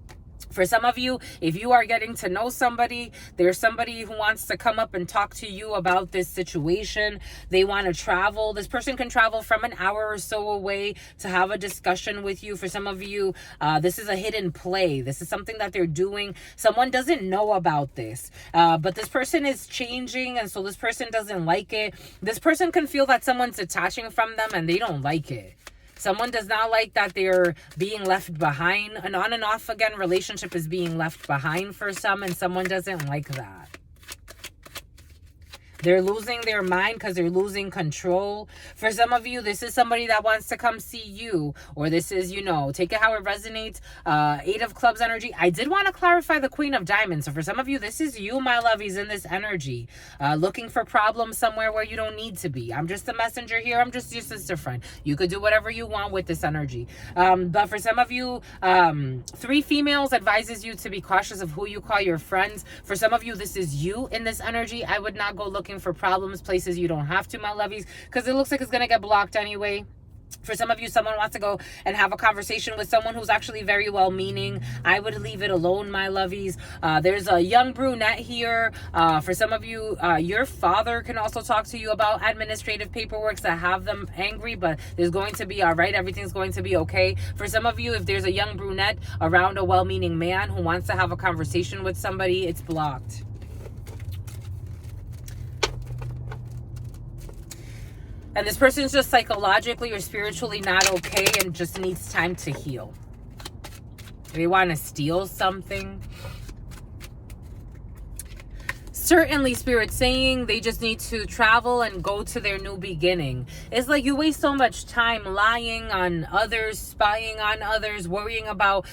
For some of you, if you are getting to know somebody, there's somebody who wants to come up and talk to you about this situation. They want to travel. This person can travel from an hour or so away to have a discussion with you. For some of you, this is a hidden play. This is something that they're doing. Someone doesn't know about this, but this person is changing, and so this person doesn't like it. This person can feel that someone's detaching from them, and they don't like it. Someone does not like that they're being left behind. An on and off again relationship is being left behind for some, and someone doesn't like that. They're losing their mind because they're losing control. For some of you, this is somebody that wants to come see you, or this is, take it how it resonates. 8 of Clubs energy. I did want to clarify the Queen of Diamonds. So for some of you, this is you, my lovies, in this energy, looking for problems somewhere where you don't need to be. I'm just a messenger here. I'm just your sister friend. You could do whatever you want with this energy. But for some of you, 3 females advises you to be cautious of who you call your friends. For some of you, this is you in this energy. I would not go looking for problems places you don't have to, my lovies, because it looks like it's going to get blocked anyway. For some of you, someone wants to go and have a conversation with someone who's actually very well-meaning. I would leave it alone, my lovies. There's a young brunette here. For some of you, your father can also talk to you about administrative paperwork that have them angry, but there's going to be all right. Everything's going to be okay. For some of you, if there's a young brunette around a well-meaning man who wants to have a conversation with somebody, it's blocked. And this person's just psychologically or spiritually not okay and just needs time to heal. They want to steal something. Certainly, Spirit's saying they just need to travel and go to their new beginning. It's like you waste so much time lying on others, spying on others, worrying about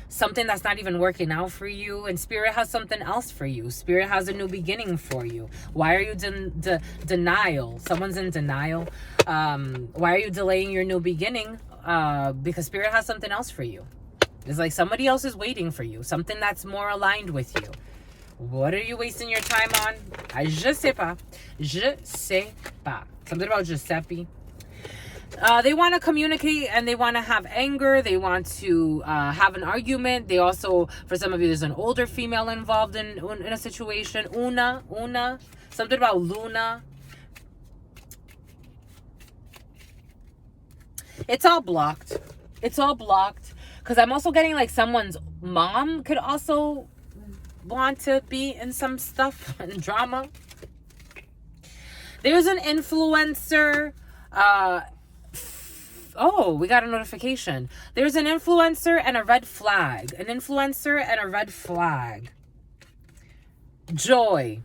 something that's not even working out for you. And Spirit has something else for you. Spirit has a new beginning for you. Why are you denial? Someone's in denial. Why are you delaying your new beginning? Because Spirit has something else for you. It's like somebody else is waiting for you. Something that's more aligned with you. What are you wasting your time on? Je sais pas. Je sais pas. Something about Giuseppe. They want to communicate and they want to have anger. They want to have an argument. They also, for some of you, there's an older female involved in a situation. Una. Something about Luna. It's all blocked. It's all blocked. Because I'm also getting like someone's mom could also want to be in some stuff and drama. There's an influencer. Oh, we got a notification. There's an influencer and a red flag. An influencer and a red flag. Joy.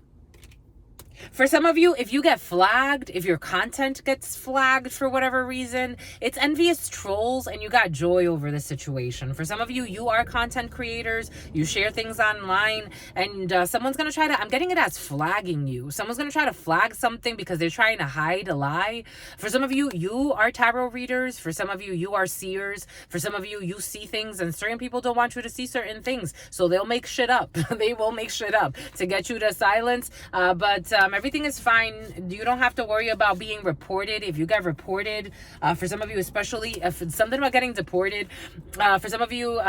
For some of you, if you get flagged, if your content gets flagged for whatever reason, it's envious trolls and you got joy over the situation. For some of you, you are content creators, you share things online, and someone's going to try to, I'm getting it as flagging you. Someone's going to try to flag something because they're trying to hide a lie. For some of you, you are tarot readers. For some of you, you are seers. For some of you, you see things and certain people don't want you to see certain things. So they'll make shit up. They will make shit up to get you to silence. But everything is fine. You don't have to worry about being reported. If you get reported, for some of you, especially if it's something about getting deported, for some of you,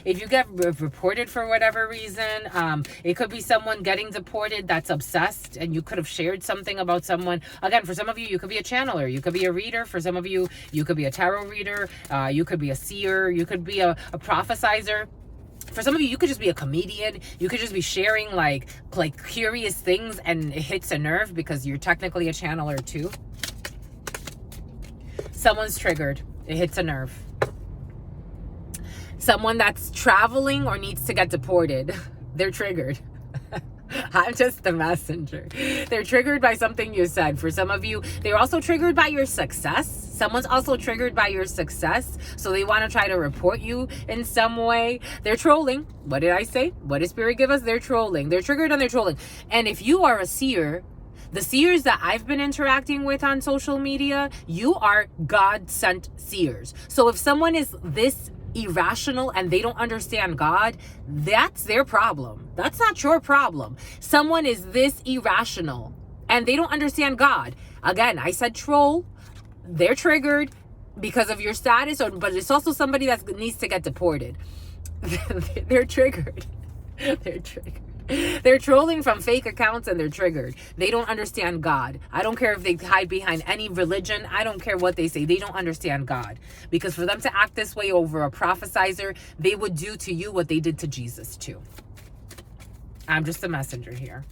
if you get reported for whatever reason, it could be someone getting deported that's obsessed and you could have shared something about someone. Again, for some of you, you could be a channeler. You could be a reader. For some of you, you could be a tarot reader. You could be a seer. You could be a prophesizer. For some of you, you could just be a comedian. You could just be sharing like curious things, and it hits a nerve because you're technically a channeler too. Someone's triggered. It hits a nerve. Someone that's traveling or needs to get deported. They're triggered. I'm just the messenger. They're triggered by something you said. For some of you, they're also triggered by your success. Someone's also triggered by your success. So they want to try to report you in some way. They're trolling. What did I say? What did Spirit give us? They're trolling. They're triggered and they're trolling. And if you are a seer, the seers that I've been interacting with on social media, you are God-sent seers. So if someone is this irrational and they don't understand God, that's their problem. That's not your problem. Someone is this irrational and they don't understand God. Again, I said troll. They're triggered because of your status, but it's also somebody that needs to get deported. They're triggered. They're triggered. They're trolling from fake accounts and they're triggered. They don't understand God. I don't care if they hide behind any religion. I don't care what they say. They don't understand God. Because for them to act this way over a prophesizer, they would do to you what they did to Jesus too. I'm just a messenger here.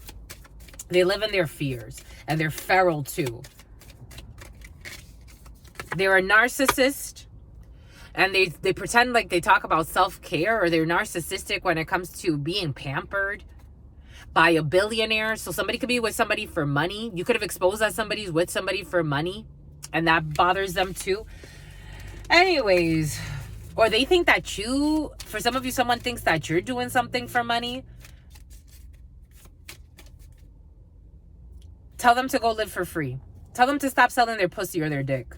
They live in their fears and they're feral too. They're a narcissist. And they pretend like they talk about self-care, or they're narcissistic when it comes to being pampered by a billionaire. So somebody could be with somebody for money. You could have exposed that somebody's with somebody for money, and that bothers them too. Anyways, or they think that for some of you, someone thinks that you're doing something for money. Tell them to go live for free. Tell them to stop selling their pussy or their dick.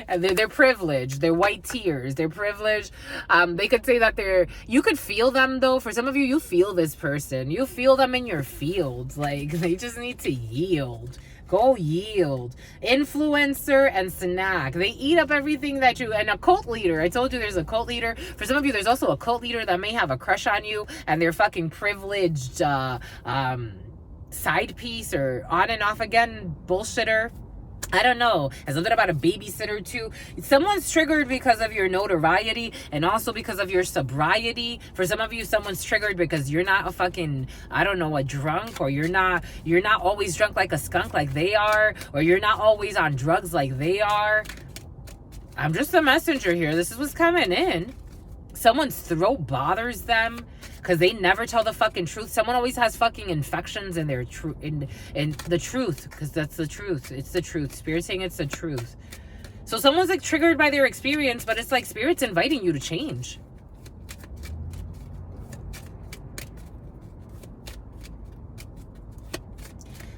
And they're privileged. They're white tears. They're privileged. They could say that you could feel them though. For some of you, you feel this person. You feel them in your fields. Like, they just need to yield. Go yield. Influencer and snack. They eat up everything that you... And a cult leader. I told you there's a cult leader. For some of you, there's also a cult leader that may have a crush on you. And they're fucking privileged side piece or on and off again bullshitter. I don't know. There's something about a babysitter too. Someone's triggered because of your notoriety and also because of your sobriety. For some of you, someone's triggered because you're not a fucking, I don't know, a drunk, or you're not always drunk like a skunk like they are, or you're not always on drugs like they are. I'm just a messenger here. This is what's coming in. Someone's throat bothers them because they never tell the fucking truth. Someone always has fucking infections in their in the truth, because that's the truth. It's the truth. Spirit's saying it's the truth. So someone's like triggered by their experience, but it's like Spirit's inviting you to change.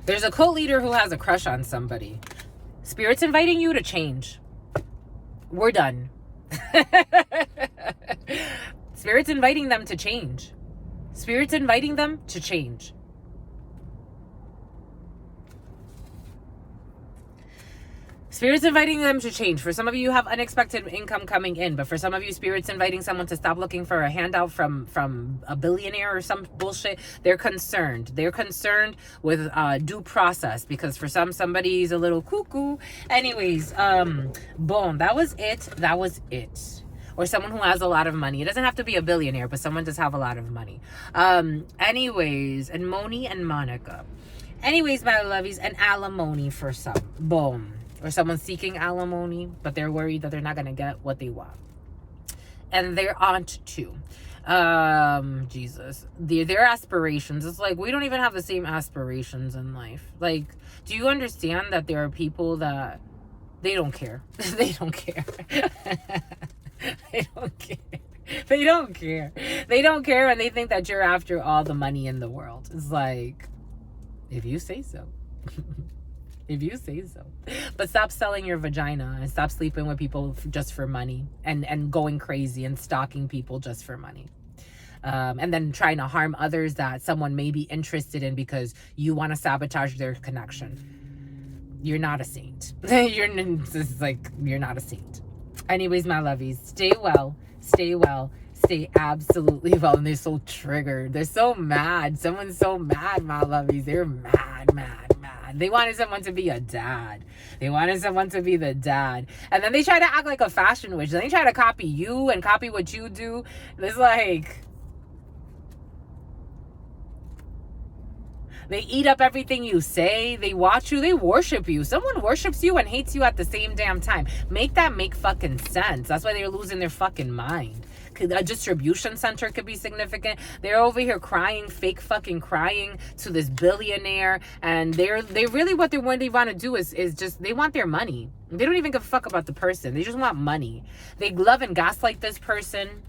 There's a cult leader who has a crush on somebody. Spirit's inviting you to change. We're done. Spirit's inviting them to change. Spirit's inviting them to change. Spirit's inviting them to change. For some of you, you have unexpected income coming in, but for some of you, Spirit's inviting someone to stop looking for a handout from a billionaire or some bullshit. They're concerned. They're concerned with due process, because for somebody's a little cuckoo. Anyways, boom. That was it. That was it. Or someone who has a lot of money. It doesn't have to be a billionaire, but someone does have a lot of money. Anyways, and Moni and Monica. Anyways, my lovies, and alimony for some. Boom. Or someone's seeking alimony, but they're worried that they're not going to get what they want. And their aunt too. Jesus. Their aspirations. It's like, we don't even have the same aspirations in life. Like, do you understand that there are people that they don't care? They don't care. They don't care. They don't care. They don't care, and they think that you're after all the money in the world. It's like, if you say so. If you say so. But stop selling your vagina and stop sleeping with people just for money, and going crazy and stalking people just for money. And then trying to harm others that someone may be interested in because you want to sabotage their connection. You're not a saint. You're not a saint. Anyways, my lovies, stay well, stay absolutely well. And they're so triggered. They're so mad. Someone's so mad, my lovies. They're mad. dad. They wanted someone to be a dad. They wanted someone to be the dad. And then they try to act like a fashion witch. Then they try to copy you and copy what you do. It's like... They eat up everything you say. They watch you. They worship you. Someone worships you and hates you at the same damn time. Make that make fucking sense. That's why they're losing their fucking mind. A distribution center could be significant. They're over here crying, fake fucking crying to this billionaire. And they really, what they want to do is just, they want their money. They don't even give a fuck about the person. They just want money. They love and gaslight this person.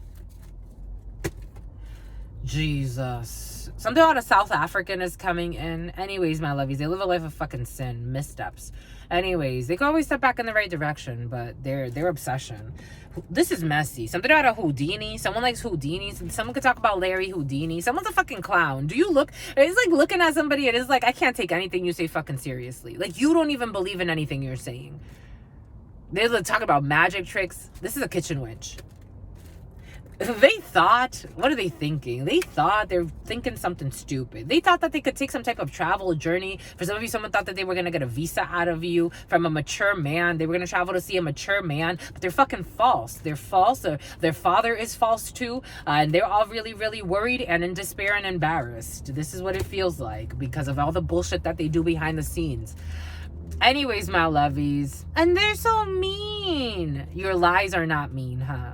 Jesus. Something about a South African is coming in. Anyways, my lovies, they live a life of fucking sin, missteps. Anyways, they can always step back in the right direction, but their obsession. This is messy. Something about a Houdini. Someone likes Houdini. Someone could talk about Larry Houdini. Someone's a fucking clown. Do you look? It's like looking at somebody. It is like, I can't take anything you say fucking seriously. Like, you don't even believe in anything you're saying. They're talking about magic tricks. This is a kitchen witch. They thought, what are they thinking? They thought they're thinking something stupid. They thought that they could take some type of travel journey. For some of you, someone thought that they were going to get a visa out of you from a mature man. They were going to travel to see a mature man, but they're fucking false. They're false. Their father is false too. And they're all really, really worried and in despair and embarrassed. This is what it feels like because of all the bullshit that they do behind the scenes. Anyways, my lovies. And they're so mean. Your lies are not mean, huh?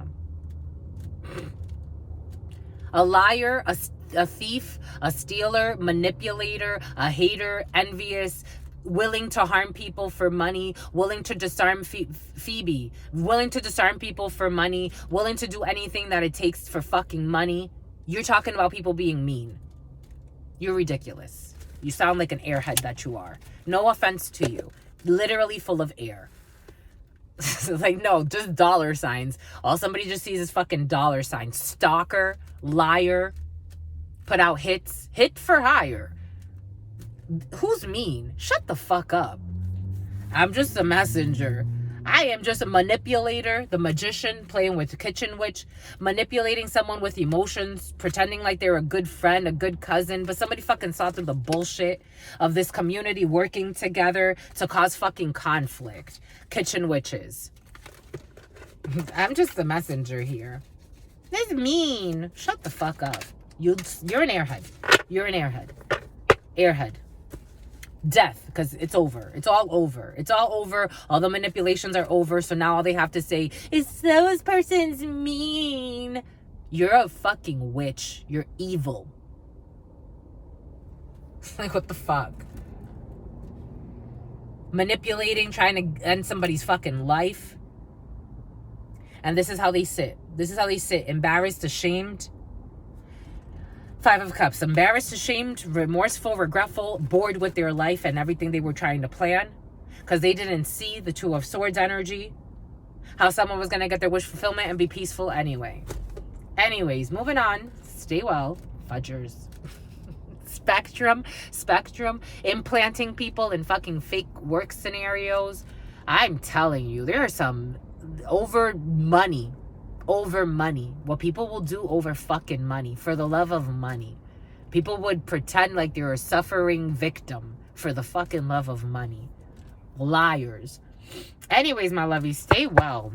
A liar, a thief, a stealer, manipulator, a hater, envious, willing to harm people for money, willing to disarm Phoebe, willing to disarm people for money, willing to do anything that it takes for fucking money. You're talking about people being mean. You're ridiculous. You sound like an airhead that you are. No offense to you. Literally full of air. Like, no, just dollar signs. All somebody just sees is fucking dollar signs. Stalker, liar, put out hits, hit for hire. Who's mean? Shut the fuck up. I'm just a messenger. I am just a manipulator, the magician playing with the kitchen witch, manipulating someone with emotions, pretending like they're a good friend, a good cousin, but somebody fucking saw through the bullshit of this community working together to cause fucking conflict. Kitchen witches. I'm just the messenger here. This is mean. Shut the fuck up. You're an airhead. You're an airhead. Airhead. Death, because it's over. It's all over. It's all over. All the manipulations are over. So now all they have to say is, those person's mean. You're a fucking witch. You're evil. Like, what the fuck? Manipulating, trying to end somebody's fucking life. And this is how they sit. This is how they sit. Embarrassed, ashamed. 5 of Cups. Embarrassed, ashamed, remorseful, regretful, bored with their life and everything they were trying to plan. Because they didn't see the 2 of Swords energy. How someone was going to get their wish fulfillment and be peaceful anyway. Anyways, moving on. Stay well. Fudgers. Spectrum. Implanting people in fucking fake work scenarios. I'm telling you, there are some over money. What people will do over fucking money, for the love of money. People would pretend like they're a suffering victim for the fucking love of money. Liars. Anyways, my lovies, stay well.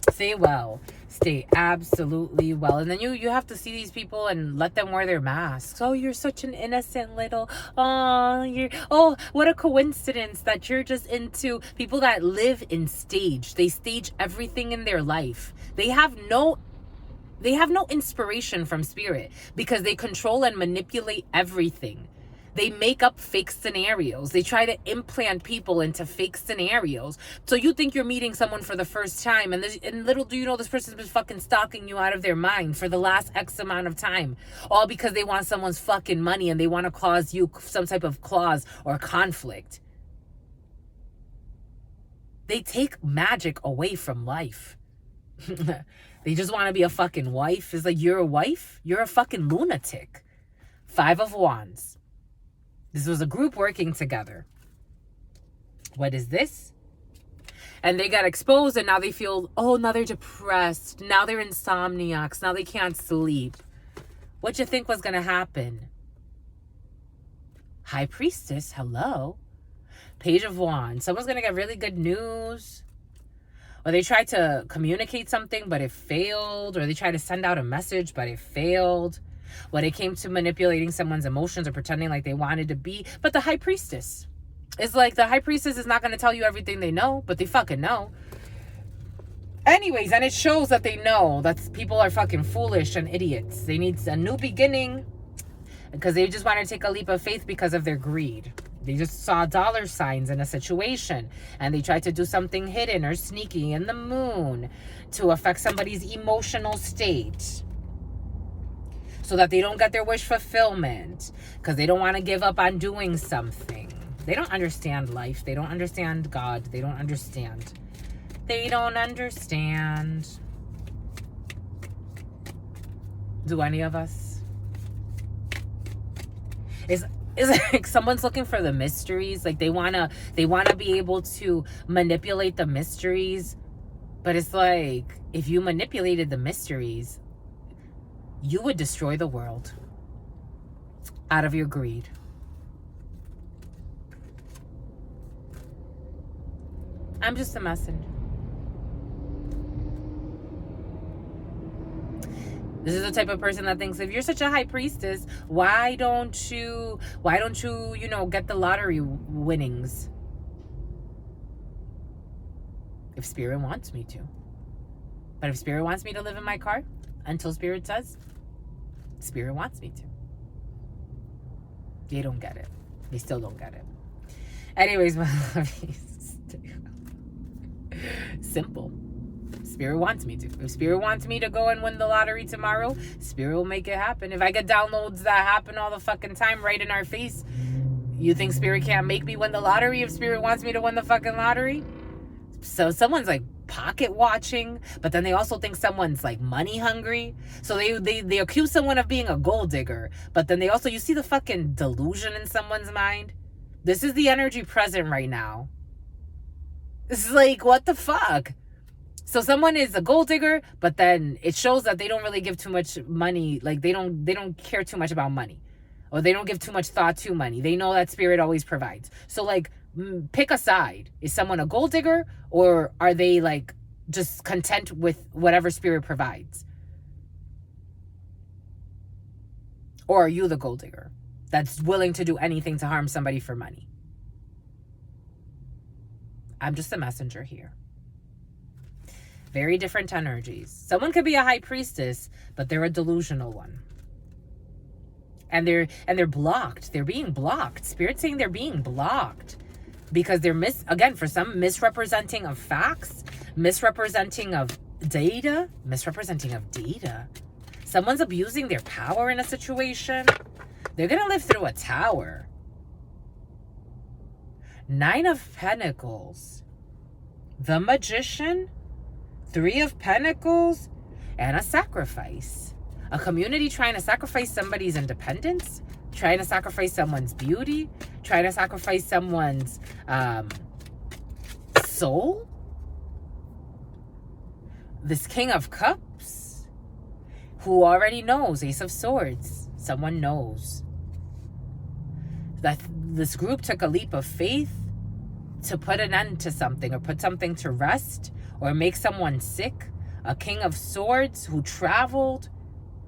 Stay well. Stay absolutely well. And then you have to see these people and let them wear their masks. Oh, you're such an innocent little... Oh, what a coincidence that you're just into people that live in stage. They stage everything in their life. They have no inspiration from spirit because they control and manipulate everything. They make up fake scenarios. They try to implant people into fake scenarios. So you think you're meeting someone for the first time, and little do you know this person's been fucking stalking you out of their mind for the last X amount of time. All because they want someone's fucking money and they want to cause you some type of clause or conflict. They take magic away from life. They just want to be a fucking wife. It's like, you're a wife? You're a fucking lunatic. 5 of Wands. This was a group working together. What is this? And they got exposed and now they feel, oh, now they're depressed. Now they're insomniacs. Now they can't sleep. What you think was going to happen? High Priestess, hello. Page of Wands. Someone's going to get really good news. Or they tried to communicate something, but it failed. Or they tried to send out a message, but it failed. When it came to manipulating someone's emotions or pretending like they wanted to be. But the High Priestess. It's like the High Priestess is not going to tell you everything they know, but they fucking know. Anyways, and it shows that they know that people are fucking foolish and idiots. They need a new beginning because they just want to take a leap of faith because of their greed. They just saw dollar signs in a situation and they tried to do something hidden or sneaky in the moon to affect somebody's emotional state so that they don't get their wish fulfillment because they don't want to give up on doing something. They don't understand life. They don't understand God. They don't understand. They don't understand. Do any of us? Is like someone's looking for the mysteries, like they wanna be able to manipulate the mysteries, but it's like if you manipulated the mysteries, you would destroy the world out of your greed. I'm just a messenger. This is the type of person that thinks if you're such a high priestess, why don't you, get the lottery winnings? If Spirit wants me to. But if Spirit wants me to live in my car, until Spirit says, Spirit wants me to. They don't get it. They still don't get it. Anyways, my lovies. Simple. Spirit wants me to. If Spirit wants me to go and win the lottery tomorrow, Spirit will make it happen. If I get downloads that happen all the fucking time right in our face, you think Spirit can't make me win the lottery if Spirit wants me to win the fucking lottery? So someone's like pocket watching, but then they also think someone's like money hungry. So they accuse someone of being a gold digger, but then you see the fucking delusion in someone's mind. This is the energy present right now. This is like, what the fuck? So someone is a gold digger, but then it shows that they don't really give too much money. Like they don't care too much about money, or they don't give too much thought to money. They know that Spirit always provides. So like, pick a side. Is someone a gold digger, or are they like just content with whatever Spirit provides? Or are you the gold digger that's willing to do anything to harm somebody for money? I'm just a messenger here. Very different energies. Someone could be a high priestess, but they're a delusional one. And they're blocked. They're being blocked. Spirit's saying they're being blocked because they're for some misrepresenting of facts, misrepresenting of data. Someone's abusing their power in a situation. They're going to live through a tower. 9 of Pentacles. The Magician. 3 of Pentacles. And a sacrifice. A community trying to sacrifice somebody's independence. Trying to sacrifice someone's beauty. Trying to sacrifice someone's soul. This King of Cups. Who already knows. Ace of Swords. Someone knows that this group took a leap of faith to put an end to something, or put something to rest, or make someone sick. A King of Swords who traveled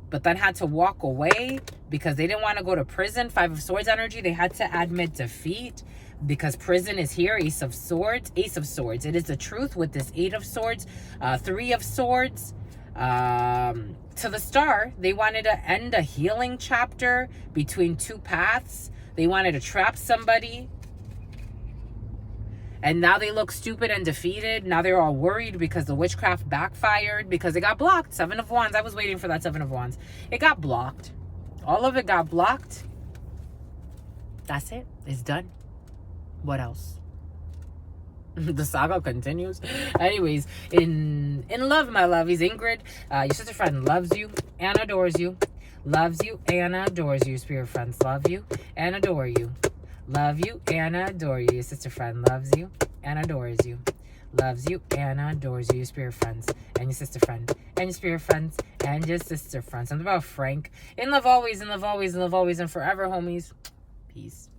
but then had to walk away because they didn't want to go to prison. 5 of Swords energy. They had to admit defeat because prison is here. Ace of Swords. It is the truth with this 8 of Swords. 3 of Swords. To the Star. They wanted to end a healing chapter between 2 paths. They wanted to trap somebody. And now they look stupid and defeated. Now they're all worried because the witchcraft backfired. Because it got blocked. 7 of Wands. I was waiting for that 7 of Wands. It got blocked. All of it got blocked. That's it. It's done. What else? The saga continues. Anyways, in love, my lovies, Ingrid, your sister friend loves you and adores you. Loves you and adores you. Spirit friends love you and adore you. Love you and adore you. Your sister friend loves you and adores you. Loves you and adores you. Your spirit friends and your sister friend and your spirit friends and your sister friends. Something about Frank. In love always, in love always, in love always, and forever, homies. Peace.